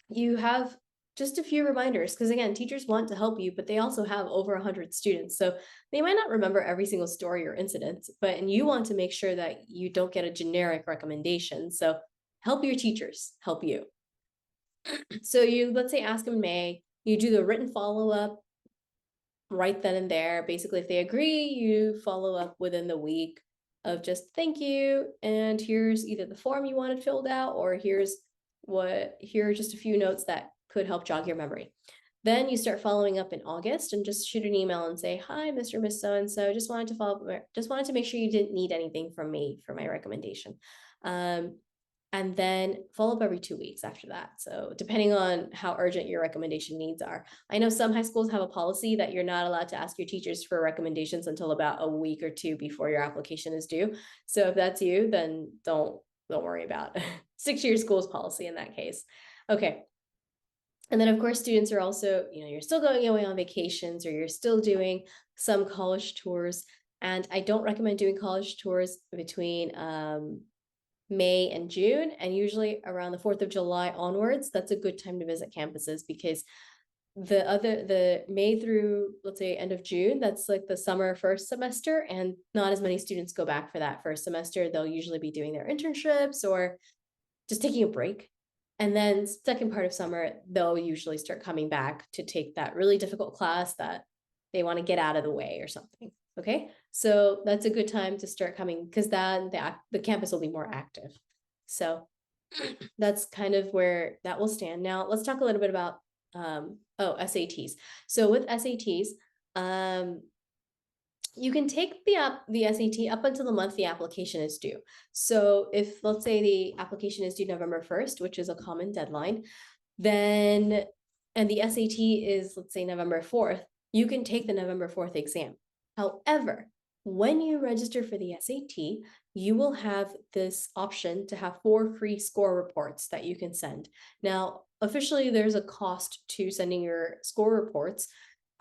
[SPEAKER 1] you have just a few reminders, because again, teachers want to help you, but they also have over 100 students. So they might not remember every single story or incident, and you want to make sure that you don't get a generic recommendation. So help your teachers help you. So you, let's say, ask them in May, you do the written follow-up right then and there. Basically, if they agree, you follow up within the week of just thank you, and here's either the form you wanted filled out, or here are just a few notes that could help jog your memory. Then you start following up in August and just shoot an email and say, hi, Mr. Miss So-and-so, just wanted to follow up, just wanted to make sure you didn't need anything from me for my recommendation. And then follow up every 2 weeks after that. So depending on how urgent your recommendation needs are. I know some high schools have a policy that you're not allowed to ask your teachers for recommendations until about a week or two before your application is due. So if that's you, then don't worry about it. Stick to your school's policy in that case. Okay. And then of course, students are also, you're still going away on vacations, or you're still doing some college tours. And I don't recommend doing college tours between May and June, and usually around the 4th of July onwards. That's a good time to visit campuses, because the May through, let's say, end of June, that's like the summer first semester, and not as many students go back for that first semester. They'll usually be doing their internships or just taking a break. And then second part of summer, they'll usually start coming back to take that really difficult class that they want to get out of the way or something. Okay, so that's a good time to start coming, because then the campus will be more active. So that's kind of where that will stand. Now let's talk a little bit about SATs. So with SATs, you can take the SAT up until the month the application is due. So if, let's say, the application is due November 1st, which is a common deadline, then, and the SAT is, let's say, November 4th, you can take the November 4th exam. However, when you register for the SAT, you will have this option to have 4 free score reports that you can send. Now, officially, there's a cost to sending your score reports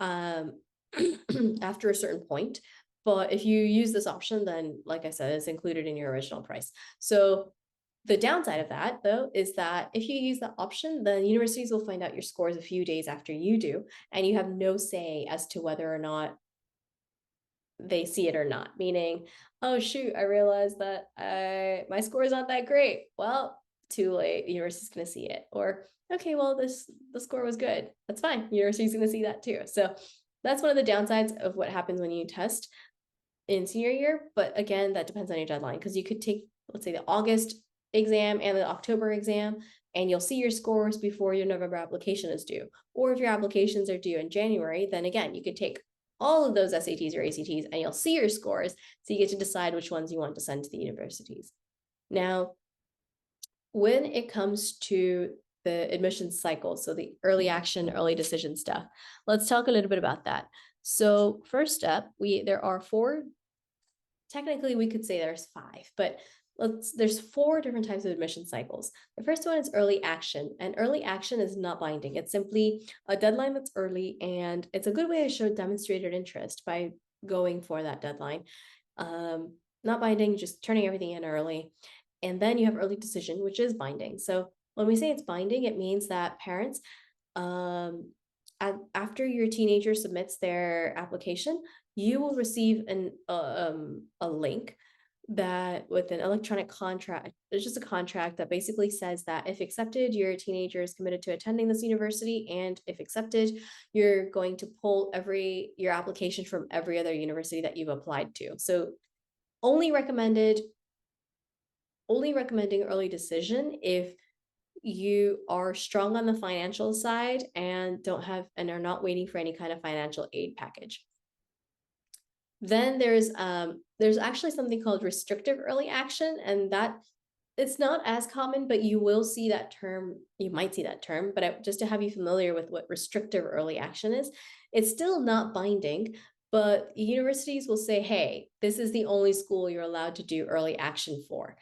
[SPEAKER 1] after a certain point. But if you use this option, then, like I said, it's included in your original price. So the downside of that, though, is that if you use that option, then universities will find out your scores a few days after you do, and you have no say as to whether or not they see it or not. Meaning, oh shoot, I realized that my score is not that great. Well, too late. The university's going to see it. Or, okay, well, the score was good. That's fine. The university's going to see that too. So that's one of the downsides of what happens when you test in senior year. But again, that depends on your deadline, because you could take, let's say, the August exam and the October exam, and you'll see your scores before your November application is due. Or if your applications are due in January, then again, you could take all of those SATs or ACTs and you'll see your scores. So you get to decide which ones you want to send to the universities. Now, when it comes to the admissions cycle, so the early action, early decision stuff, let's talk a little bit about that. So first up, there are 4, technically we could say there's 5, but there's 4 different types of admission cycles. The first one is early action, and early action is not binding. It's simply a deadline that's early, and it's a good way to show demonstrated interest by going for that deadline. Not binding, just turning everything in early. And then you have early decision, which is binding. So when we say it's binding, it means that parents, after your teenager submits their application, you will receive a link that with an electronic contract. It's just a contract that basically says that if accepted, your teenager is committed to attending this university, and if accepted, you're going to pull your application from every other university that you've applied to. So only recommending early decision if you are strong on the financial side and are not waiting for any kind of financial aid package. Then there's actually something called restrictive early action, and that it's not as common, but you will see that term. You might see that term, but just to have you familiar with what restrictive early action is, it's still not binding, but universities will say, hey, this is the only school you're allowed to do early action for.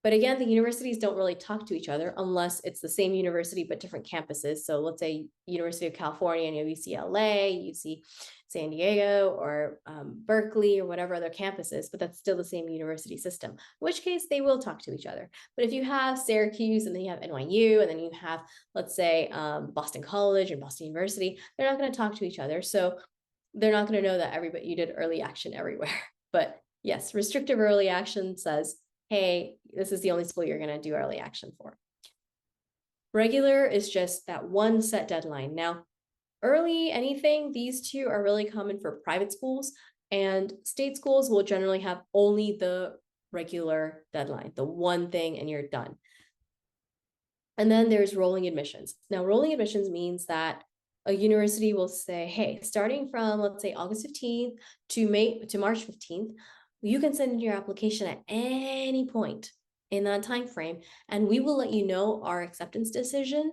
[SPEAKER 1] But again, the universities don't really talk to each other unless it's the same university but different campuses. So let's say University of California and you have UCLA, UC San Diego, or Berkeley, or whatever other campuses, but that's still the same university system, in which case they will talk to each other. But if you have Syracuse and then you have NYU and then you have, let's say, Boston College and Boston University, they're not going to talk to each other. So they're not going to know that everybody you did early action everywhere. But yes, restrictive early action says, hey, this is the only school you're going to do early action for. Regular is just that one set deadline. Now, early anything, these two are really common for private schools, and state schools will generally have only the regular deadline, the one thing, and you're done. And then there's rolling admissions. Now, rolling admissions means that a university will say, hey, starting from, let's say, August 15th to March 15th, you can send in your application at any point in that time frame, and we will let you know our acceptance decision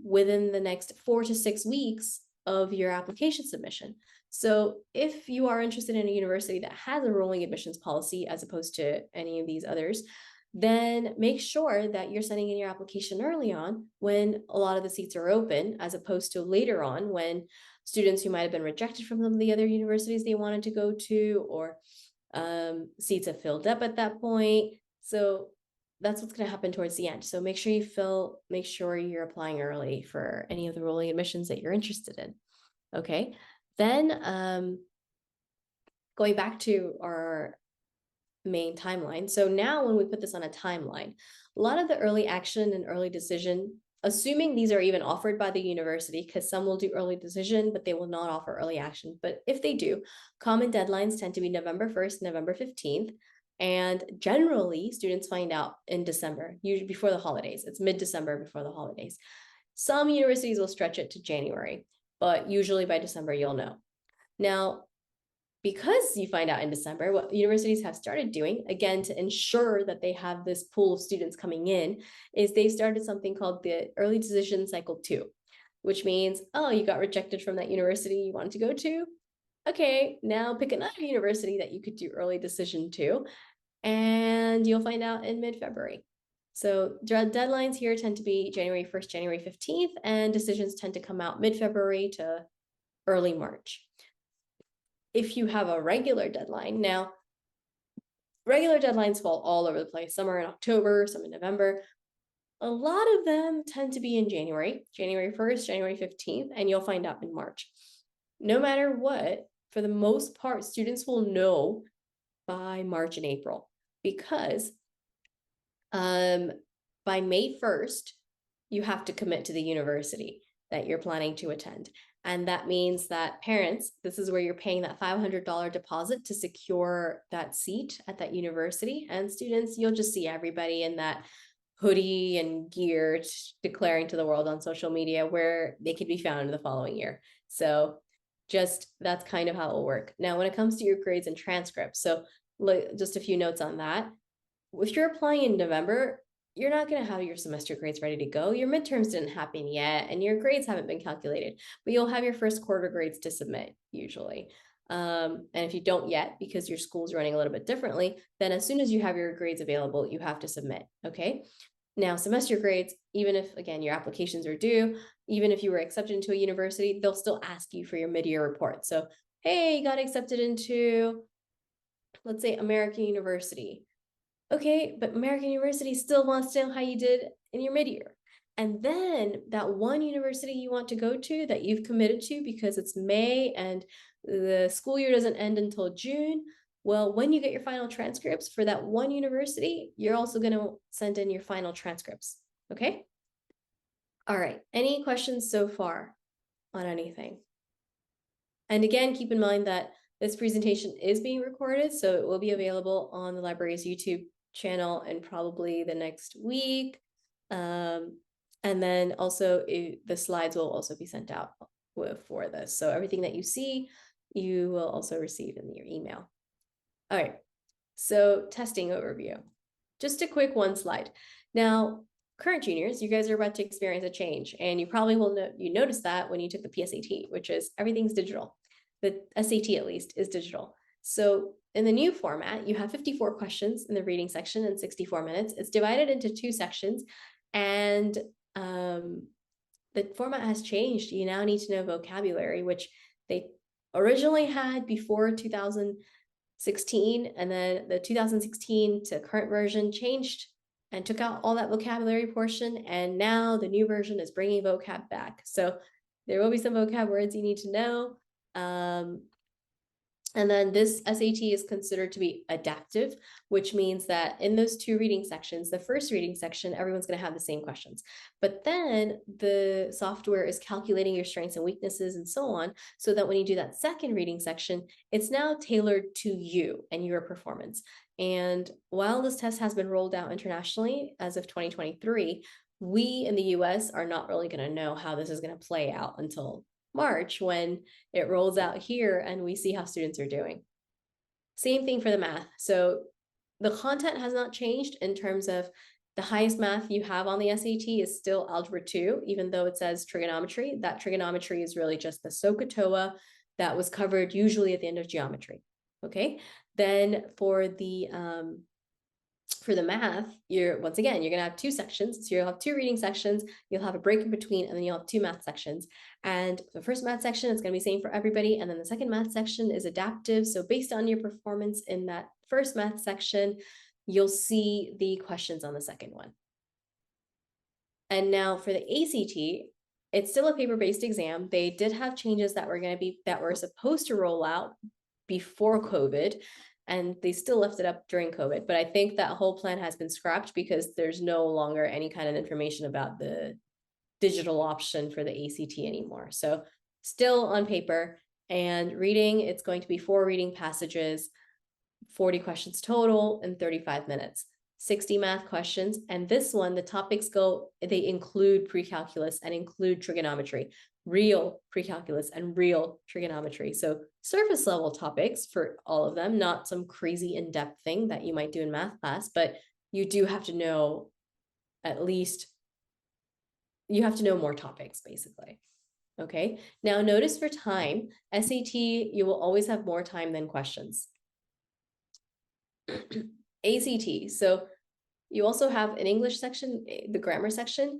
[SPEAKER 1] within the next 4 to 6 weeks of your application submission. So if you are interested in a university that has a rolling admissions policy as opposed to any of these others, then make sure that you're sending in your application early on when a lot of the seats are open, as opposed to later on when students who might have been rejected from some of the other universities they wanted to go to, or seats have filled up at that point. So that's what's going to happen towards the end. So make sure you're applying early for any of the rolling admissions that you're interested in. Okay. Then going back to our main timeline. So now when we put this on a timeline, a lot of the early action and early decision, assuming these are even offered by the university, because some will do early decision, but they will not offer early action. But if they do, common deadlines tend to be November 1st, November 15th. And generally, students find out in December, usually before the holidays. It's mid-December before the holidays. Some universities will stretch it to January, but usually by December, you'll know. Now, because you find out in December, what universities have started doing, again, to ensure that they have this pool of students coming in, is they've started something called the Early Decision Cycle 2, which means, oh, you got rejected from that university you wanted to go to? Okay, now pick another university that you could do early decision to, and you'll find out in mid-February. So deadlines here tend to be January 1st, January 15th, and decisions tend to come out mid-February to early March. If you have a regular deadline, now regular deadlines fall all over the place. Some are in October, some in November. A lot of them tend to be in January 1st, January 15th, and you'll find out in March. No matter what, for the most part, students will know by March and April, because by May 1st, you have to commit to the university that you're planning to attend. And that means that parents, this is where you're paying that $500 deposit to secure that seat at that university. And students, you'll just see everybody in that hoodie and gear declaring to the world on social media where they could be found the following year. So just that's kind of how it will work. Now, when it comes to your grades and transcripts, so just a few notes on that. If you're applying in November, you're not going to have your semester grades ready to go. Your midterms didn't happen yet, and your grades haven't been calculated, but you'll have your first quarter grades to submit usually. And if you don't yet, because your school's running a little bit differently, then as soon as you have your grades available, you have to submit. Okay. Now, semester grades, even if, again, your applications are due, even if you were accepted into a university, they'll still ask you for your mid-year report. So, hey, you got accepted into, let's say, American University. Okay, but American University still wants to know how you did in your mid-year. And then that one university you want to go to that you've committed to because it's May and the school year doesn't end until June. Well, when you get your final transcripts for that one university, you're also going to send in your final transcripts. Okay? All right. Any questions so far on anything? And again, keep in mind that This presentation is being recorded, so it will be available on the library's YouTube channel in probably the next week. And then also the slides will also be sent out for this. So everything that you see, you will also receive in your email. All right, so testing overview. Just a quick one slide. Now, current juniors, you guys are about to experience a change, and you probably will notice that when you took the PSAT, which is everything's digital. The SAT, at least, is digital. So in the new format, you have 54 questions in the reading section in 64 minutes. It's divided into 2 sections, and the format has changed. You now need to know vocabulary, which they originally had before 2016, and then the 2016 to current version changed and took out all that vocabulary portion, and now the new version is bringing vocab back. So there will be some vocab words you need to know. And then this SAT is considered to be adaptive, which means that in those 2 reading sections, the first reading section, everyone's going to have the same questions. But then the software is calculating your strengths and weaknesses and so on, so that when you do that second reading section, it's now tailored to you and your performance. And while this test has been rolled out internationally as of 2023, we in the US are not really going to know how this is going to play out until March, when it rolls out here and we see how students are doing. Same thing for the math. So the content has not changed in terms of the highest math you have on the SAT is still Algebra 2, even though it says trigonometry. That trigonometry is really just the SOHCAHTOA that was covered usually at the end of geometry. Okay, then for the math, once again, you're going to have 2 sections. So you'll have 2 reading sections, you'll have a break in between, and then you'll have 2 math sections. And the first math section is going to be same for everybody. And then the second math section is adaptive. So based on your performance in that first math section, you'll see the questions on the second one. And now for the ACT, it's still a paper-based exam. They did have changes that were supposed to roll out before COVID, and they still left it up during COVID. But I think that whole plan has been scrapped because there's no longer any kind of information about the digital option for the ACT anymore. So still on paper. And reading, it's going to be 4 reading passages, 40 questions total in 35 minutes. 60 math questions. And this one, the topics they include pre-calculus and include trigonometry, real pre-calculus and real trigonometry. So surface level topics for all of them, not some crazy in-depth thing that you might do in math class, but you do have to know you have to know more topics, basically. Okay, now notice for time, SAT, you will always have more time than questions. ACT, so you also have an English section, the grammar section.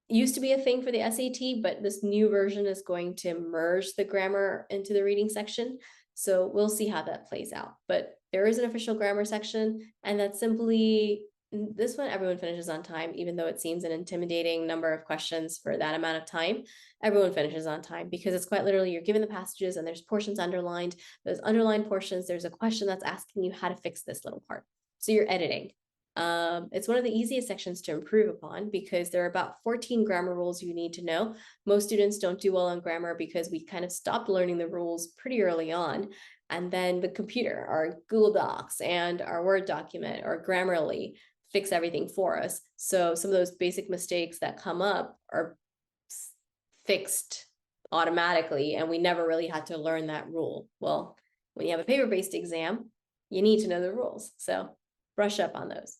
[SPEAKER 1] Used to be a thing for the SAT, but this new version is going to merge the grammar into the reading section. So we'll see how that plays out. But there is an official grammar section, and that's simply, this one everyone finishes on time, even though it seems an intimidating number of questions for that amount of time. Everyone finishes on time because it's quite literally you're given the passages and there's portions underlined. Those underlined portions, there's a question that's asking you how to fix this little part. So you're editing. It's one of the easiest sections to improve upon because there are about 14 grammar rules you need to know. Most students don't do well on grammar because we kind of stopped learning the rules pretty early on. And then the computer, our Google Docs and our Word document or Grammarly fix everything for us. So some of those basic mistakes that come up are fixed automatically, and we never really had to learn that rule. Well, when you have a paper-based exam, you need to know the rules. So brush up on those.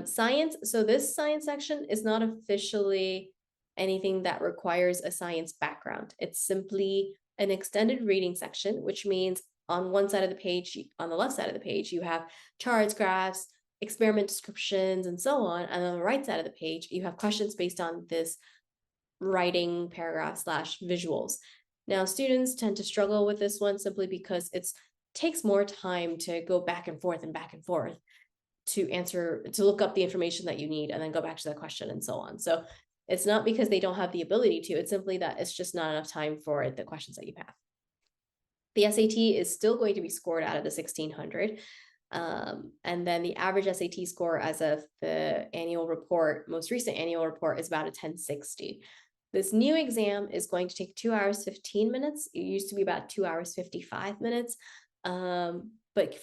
[SPEAKER 1] Science, so this science section is not officially anything that requires a science background. It's simply an extended reading section, which means on one side of the page, on the left side of the page, you have charts, graphs, experiment descriptions, and so on. And on the right side of the page, you have questions based on this writing paragraph / visuals. Now, students tend to struggle with this one simply because it takes more time to go back and forth to look up the information that you need and then go back to the question and so on. So it's not because they don't have the ability to, it's simply that it's just not enough time for the questions that you have. The SAT is still going to be scored out of the 1600. And then the average SAT score as of the annual report, most recent annual report, is about a 1060. This new exam is going to take 2 hours, 15 minutes. It used to be about 2 hours, 55 minutes. But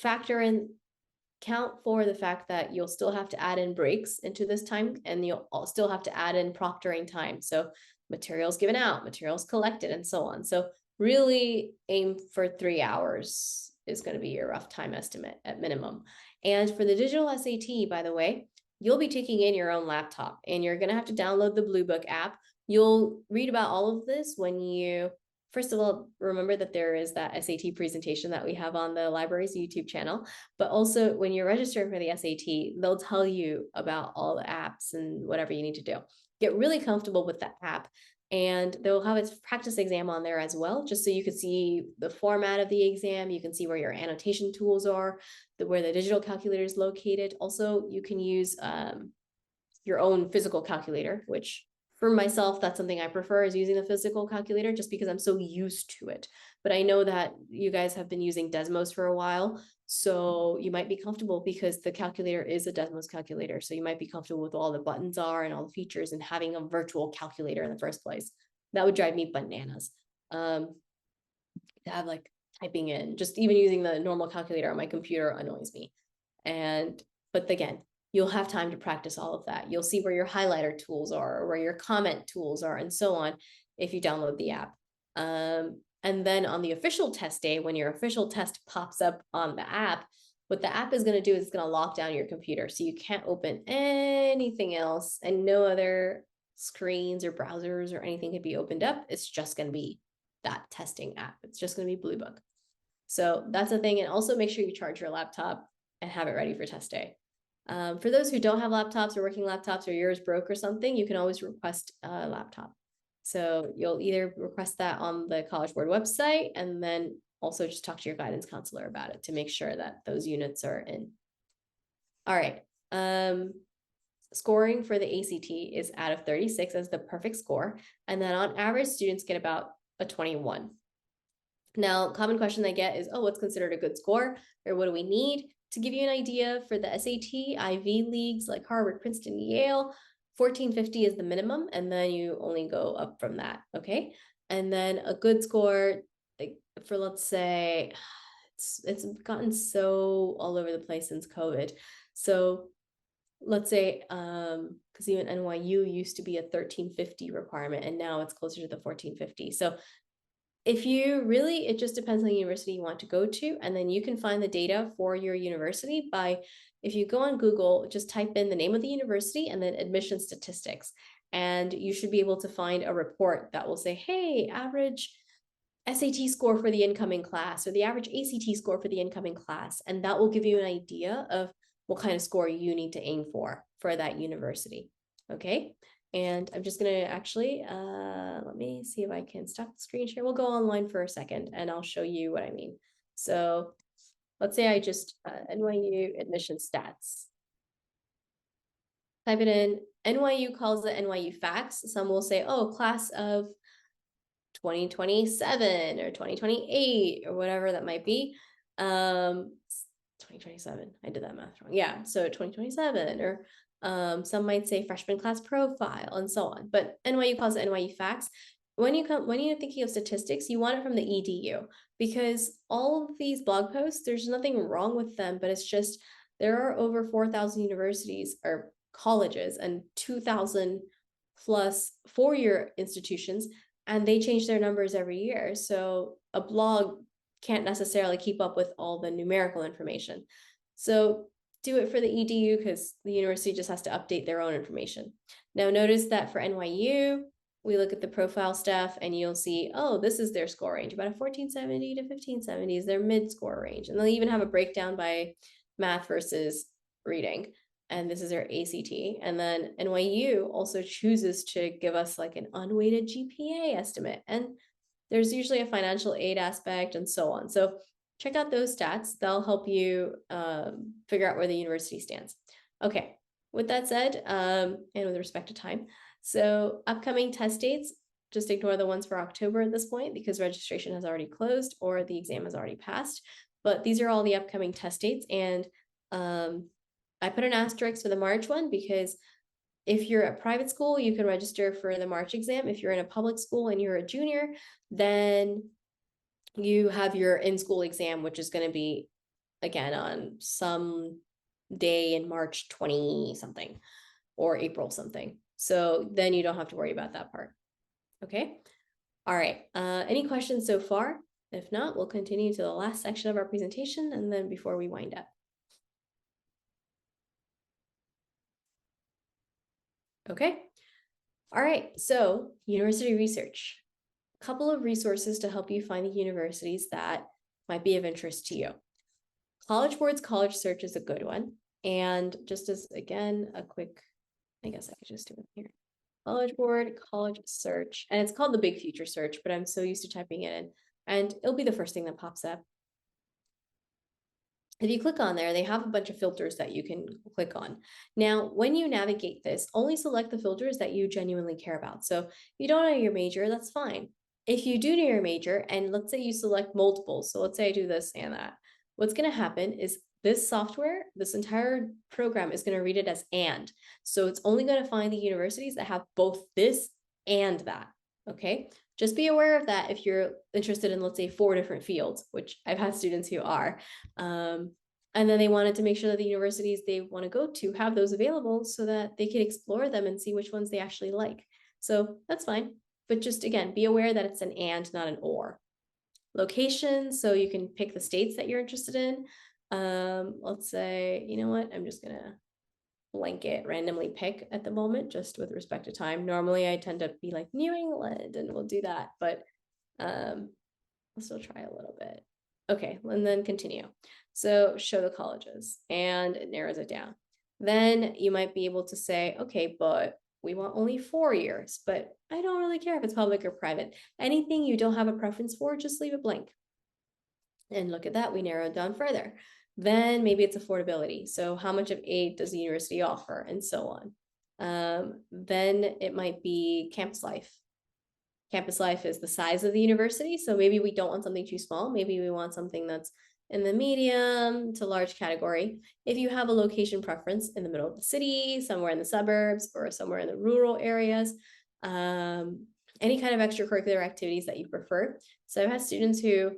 [SPEAKER 1] count for the fact that you'll still have to add in breaks into this time, and you'll still have to add in proctoring time. So materials given out, materials collected, and so on. So really aim for 3 hours is going to be your rough time estimate at minimum. And for the digital SAT, by the way, you'll be taking in your own laptop, and you're going to have to download the Blue Book app. You'll read about all of this when you, first of all, remember that there is that SAT presentation that we have on the library's YouTube channel. But also when you're registering for the SAT, they'll tell you about all the apps and whatever you need to do. Get really comfortable with the app, and they'll have its practice exam on there as well, just so you can see the format of the exam. You can see where your annotation tools are, where the digital calculator is located. Also, you can use your own physical calculator, which for myself, that's something I prefer, is using the physical calculator, just because I'm so used to it. But I know that you guys have been using Desmos for a while, so you might be comfortable because the calculator is a Desmos calculator. So you might be comfortable with all the buttons are and all the features and having a virtual calculator in the first place. That would drive me bananas. To have like typing in, just even using the normal calculator on my computer annoys me. But again, you'll have time to practice all of that. You'll see where your highlighter tools are, or where your comment tools are, and so on, if you download the app. And then on the official test day, when your official test pops up on the app, what the app is going to do is it's going to lock down your computer. So you can't open anything else, and no other screens or browsers or anything can be opened up. It's just going to be that testing app. It's just going to be Blue Book. So that's the thing. And also make sure you charge your laptop and have it ready for test day. For those who don't have laptops or working laptops, or yours broke or something, you can always request a laptop. So you'll either request that on the College Board website, and then also just talk to your guidance counselor about it to make sure that those units are in. All right. Scoring for the ACT is out of 36 as the perfect score. And then on average, students get about a 21. Now, common question I get is, oh, what's considered a good score? Or what do we need? To give you an idea, for the SAT, Ivy Leagues like Harvard, Princeton, Yale, 1450 is the minimum, and then you only go up from that, okay? And then a good score, like for, let's say, it's gotten so all over the place since COVID. So let's say, because even NYU used to be a 1350 requirement, and now it's closer to the 1450. So if you really, it just depends on the university you want to go to, and then you can find the data for your university by, if you go on Google, just type in the name of the university and then admission statistics, and you should be able to find a report that will say, hey, average SAT score for the incoming class, or the average ACT score for the incoming class, and that will give you an idea of what kind of score you need to aim for that university, okay? And I'm just gonna actually, let me see if I can stop the screen share. We'll go online for a second and I'll show you what I mean. So let's say I just, NYU admission stats. Type it in, NYU calls it NYU facts. Some will say, oh, class of 2027 or 2028 or whatever that might be. 2027, I did that math wrong. Yeah, so 2027, or some might say freshman class profile and so on. But NYU calls it NYU facts. When you're thinking of statistics, you want it from the EDU, because all of these blog posts, there's nothing wrong with them, but it's just there are over 4,000 universities or colleges and 2,000 plus four-year institutions, and they change their numbers every year. So a blog can't necessarily keep up with all the numerical information. So do it for the EDU, because the university just has to update their own information. Now notice that for NYU, we look at the profile stuff and you'll see, oh, this is their score range, about a 1470 to 1570 is their mid score range. And they'll even have a breakdown by math versus reading. And this is their ACT. And then NYU also chooses to give us like an unweighted GPA estimate. And there's usually a financial aid aspect and so on. So check out those stats. They'll help you figure out where the university stands. Okay, with that said, and with respect to time, so upcoming test dates, just ignore the ones for October at this point, because registration has already closed or the exam has already passed. But these are all the upcoming test dates. And I put an asterisk for the March one because If you're at private school, you can register for the March exam. If you're in a public school and you're a junior, then you have your in-school exam, which is going to be, again, on some day in March 20 something or April something. So then you don't have to worry about that part. Okay. All right. Any questions so far? If not, we'll continue to the last section of our presentation and then before we wind up. Okay. All right. So university research. A couple of resources to help you find the universities that might be of interest to you. College Board's College Search is a good one. And just as, again, a quick, I guess I could just do it here. College Board, College Search, and it's called the Big Future Search, but I'm so used to typing it in, and it'll be the first thing that pops up. If you click on there, they have a bunch of filters that you can click on. Now, when you navigate this, only select the filters that you genuinely care about. So if you don't know your major, that's fine. If you do know your major, and let's say you select multiples, so let's say I do this and that, what's going to happen is this software, this entire program is going to read it as and. So it's only going to find the universities that have both this and that. Okay. Just be aware of that if you're interested in, let's say, 4 different fields, which I've had students who are. And then they wanted to make sure that the universities they want to go to have those available so that they can explore them and see which ones they actually like. So that's fine. But just, again, be aware that it's an and, not an or. Location, so you can pick the states that you're interested in. Let's say, you know what, I'm just going to blanket randomly pick at the moment, just with respect to time. Normally I tend to be like New England and we'll do that, but I'll still try a little bit. Okay, and then continue. So show the colleges and it narrows it down. Then you might be able to say, okay, but we want only 4 years, but I don't really care if it's public or private. Anything you don't have a preference for, just leave it blank. And look at that, we narrowed down further. Then maybe it's affordability. So how much of aid does the university offer and so on. Then it might be campus life. Campus life is the size of the university. So maybe we don't want something too small. Maybe we want something that's in the medium to large category. If you have a location preference in the middle of the city, somewhere in the suburbs, or somewhere in the rural areas, any kind of extracurricular activities that you prefer. So I've had students who,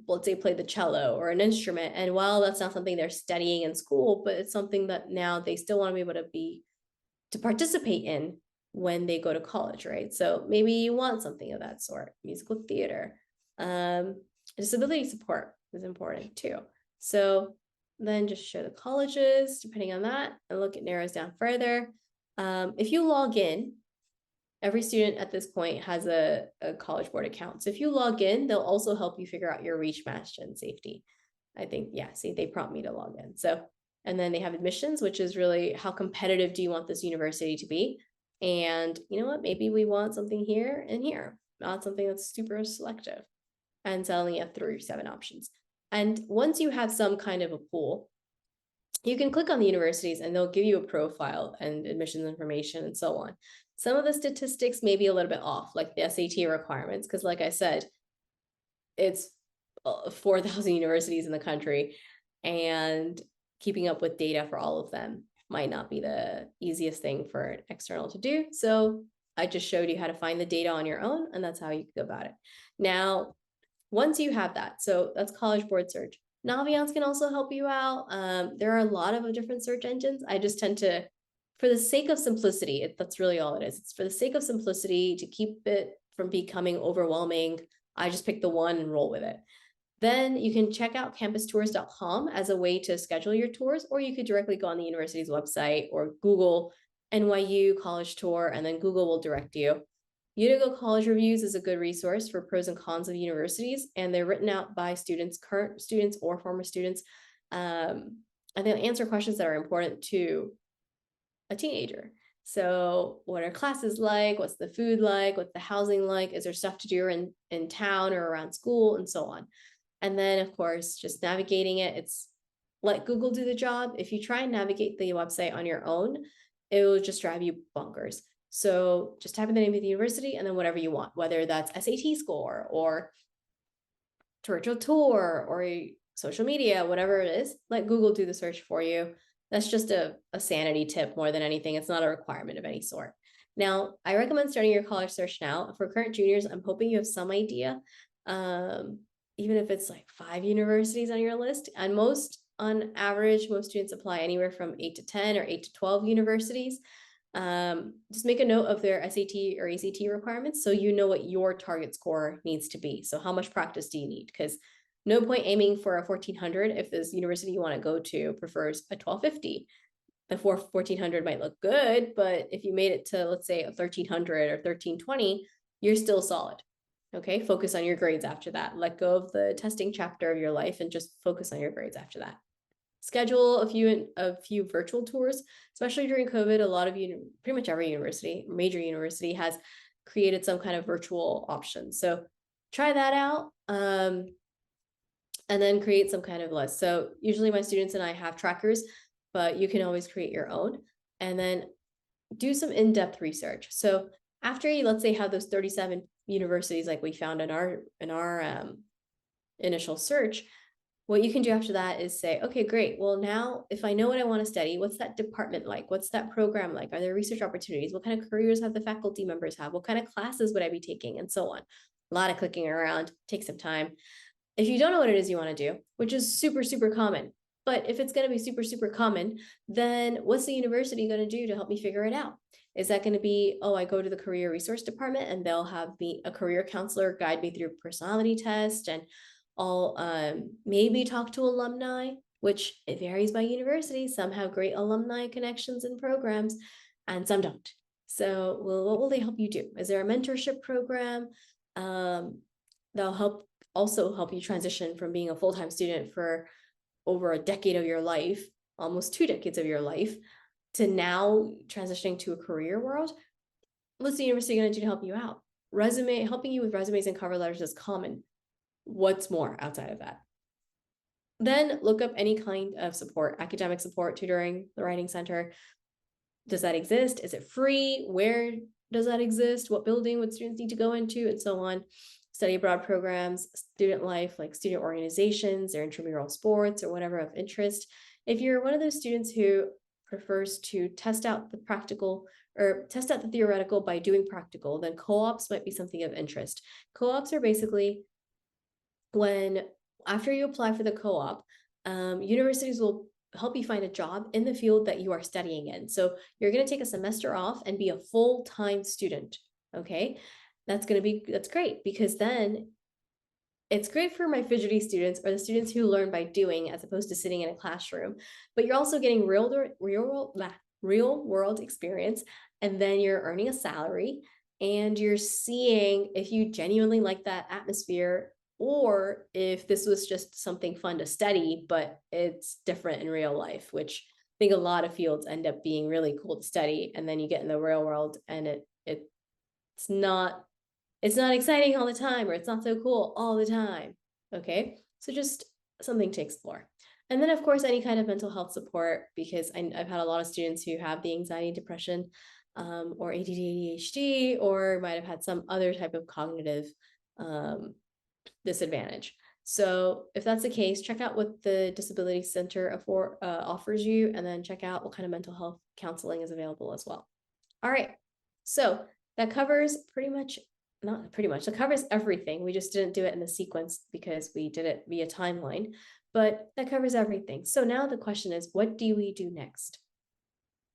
[SPEAKER 1] let's say, play the cello or an instrument, and while that's not something they're studying in school, but it's something that now they still want to be able to participate in when they go to college, right? So maybe you want something of that sort. Musical theater. Disability support is important too. So then just show the colleges depending on that, and look, it narrows down further. If you log in, every student at this point has a College Board account. So if you log in, they'll also help you figure out your reach, match, and safety. I think, yeah, see, they prompt me to log in. So, and then they have admissions, which is really how competitive do you want this university to be? And you know what, maybe we want something here and here, not something that's super selective. And so only have 3 or 7 options. And once you have some kind of a pool, you can click on the universities and they'll give you a profile and admissions information and so on. Some of the statistics may be a little bit off, like the SAT requirements, because like I said, it's 4,000 universities in the country, and keeping up with data for all of them might not be the easiest thing for an external to do. So I just showed you how to find the data on your own, and that's how you go about it. Now, once you have that, so that's College Board Search. Naviance can also help you out. There are a lot of different search engines. I just tend to, for the sake of simplicity, that's really all it is. It's for the sake of simplicity, to keep it from becoming overwhelming. I just pick the one and roll with it. Then you can check out campustours.com as a way to schedule your tours, or you could directly go on the university's website or Google NYU College Tour, and then Google will direct you. Unigo College Reviews is a good resource for pros and cons of universities, and they're written out by students, current students or former students, and they'll answer questions that are important to a teenager. So what are classes like? What's the food like? What's the housing like? Is there stuff to do in town or around school, and so on. And then, of course, just navigating it. It's let Google do the job. If you try and navigate the website on your own, it will just drive you bonkers. So just type in the name of the university and then whatever you want, whether that's SAT score or virtual tour or social media, whatever it is, let Google do the search for you. That's just a sanity tip more than anything. It's not a requirement of any sort. Now, I recommend starting your college search now. For current juniors, I'm hoping you have some idea, even if it's like 5 universities on your list. And on average, most students apply anywhere from 8 to 10 or 8 to 12 universities. Just make a note of their SAT or ACT requirements so you know what your target score needs to be. So how much practice do you need? Because no point aiming for a 1400 if this university you want to go to prefers a 1250. The 1400 might look good, but if you made it to, let's say, a 1300 or 1320, you're still solid. Okay, focus on your grades after that. Let go of the testing chapter of your life and just focus on your grades after that. Schedule a few virtual tours, especially during COVID. A lot of pretty much every university, major university, has created some kind of virtual option. So try that out. And then create some kind of list. So usually my students and I have trackers, but you can always create your own. And then do some in-depth research. So after you, let's say, have those 37 universities like we found in our initial search, what you can do after that is say, okay, great. Well, now if I know what I want to study, what's that department like? What's that program like? Are there research opportunities? What kind of careers have the faculty members have? What kind of classes would I be taking? And so on. A lot of clicking around, take some time. If you don't know what it is you want to do, which is super, super common, but if it's going to be super, super common, then what's the university going to do to help me figure it out? Is that going to be, oh, I go to the career resource department and they'll have me a career counselor guide me through personality test, and I'll maybe talk to alumni, which it varies by university. Some have great alumni connections and programs and some don't. So what will they help you do? Is there a mentorship program? They'll also help you transition from being a full-time student for over a decade of your life, almost 2 decades of your life, to now transitioning to a career world. What's the university going to do to help you out? Helping you with resumes and cover letters is common. What's more outside of that? Then look up any kind of support, academic support, tutoring, the writing center. Does that exist? Is it free? Where does that exist? What building would students need to go into, and so on? Study abroad programs, student life, like student organizations or intramural sports or whatever of interest. If you're one of those students who prefers to test out the practical or test out the theoretical by doing practical, then co-ops might be something of interest. Co-ops are basically when, after you apply for the co-op, universities will help you find a job in the field that you are studying in. So you're going to take a semester off and be a full-time student. Okay, that's great, because then it's great for my fidgety students or the students who learn by doing as opposed to sitting in a classroom. But you're also getting real world experience, and then you're earning a salary and you're seeing if you genuinely like that atmosphere, or if this was just something fun to study, but it's different in real life, which I think a lot of fields end up being really cool to study. And then you get in the real world and it's not exciting all the time, or it's not so cool all the time. Okay, so just something to explore. And then of course, any kind of mental health support, because I've had a lot of students who have the anxiety, depression, or ADD, ADHD, or might have had some other type of cognitive disadvantage. So if that's the case, check out what the Disability Center offers you, and then check out what kind of mental health counseling is available as well. All right, so that covers that covers everything. We just didn't do it in the sequence because we did it via timeline, but that covers everything. So now the question is, what do we do next?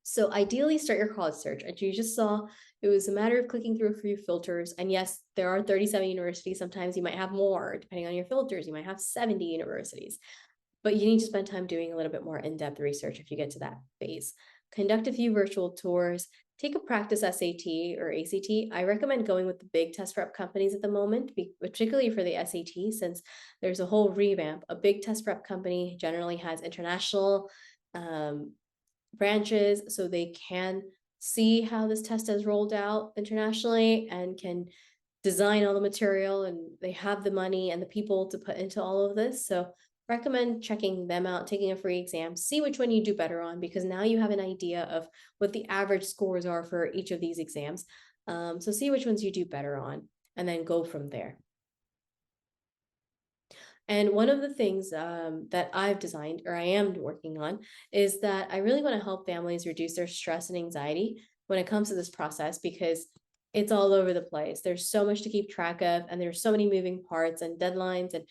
[SPEAKER 1] So ideally start your college search. As you just saw, it was a matter of clicking through a few filters. And yes, there are 37 universities. Sometimes you might have more, depending on your filters. You might have 70 universities, but you need to spend time doing a little bit more in-depth research if you get to that phase. Conduct a few virtual tours, take a practice SAT or ACT. I recommend going with the big test prep companies at the moment, particularly for the SAT, since there's a whole revamp. A big test prep company generally has international branches, so they can see how this test has rolled out internationally and can design all the material, and they have the money and the people to put into all of this. So recommend checking them out, taking a free exam, see which one you do better on, because now you have an idea of what the average scores are for each of these exams. So see which ones you do better on, and then go from there. And one of the things that I've designed or I am working on is that I really want to help families reduce their stress and anxiety when it comes to this process because it's all over the place. There's so much to keep track of, and there's so many moving parts and deadlines, and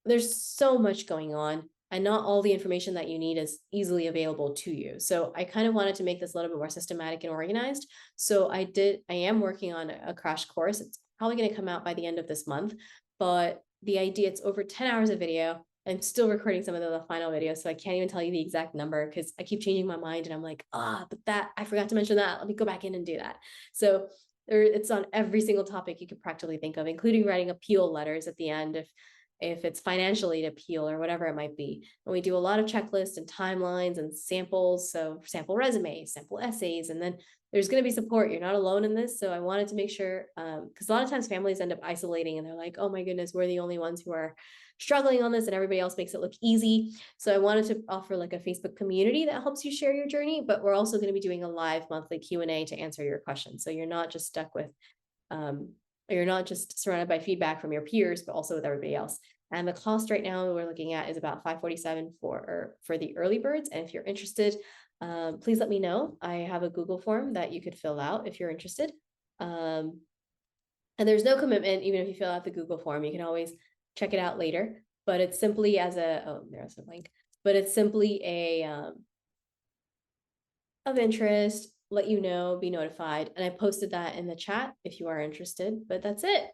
[SPEAKER 1] there's so much going on. And not all the information that you need is easily available to you. So I kind of wanted to make this a little bit more systematic and organized. So I am working on a crash course. It's probably going to come out by the end of this month, but the idea, it's over 10 hours of video. I'm still recording some of the final videos, so I can't even tell you the exact number because I keep changing my mind and I'm like, but that I forgot to mention that. Let me go back in and do that. So it's on every single topic you could practically think of, including writing appeal letters at the end if it's financially to appeal or whatever it might be. And we do a lot of checklists and timelines and samples. So sample resumes, sample essays, and then there's going to be support. You're not alone in this. So I wanted to make sure, because a lot of times families end up isolating and they're like, oh my goodness, we're the only ones who are struggling on this and everybody else makes it look easy. So I wanted to offer like a Facebook community that helps you share your journey, but we're also going to be doing a live monthly Q&A to answer your questions. So you're not just stuck with, you're not just surrounded by feedback from your peers, but also with everybody else. And the cost right now we're looking at is about $547 for the early birds. And if you're interested, please let me know. I have a Google form that you could fill out if you're interested. And there's no commitment, even if you fill out the Google form, you can always check it out later. But it's simply as there's a link, but it's simply of interest, let you know, be notified. And I posted that in the chat if you are interested, but that's it.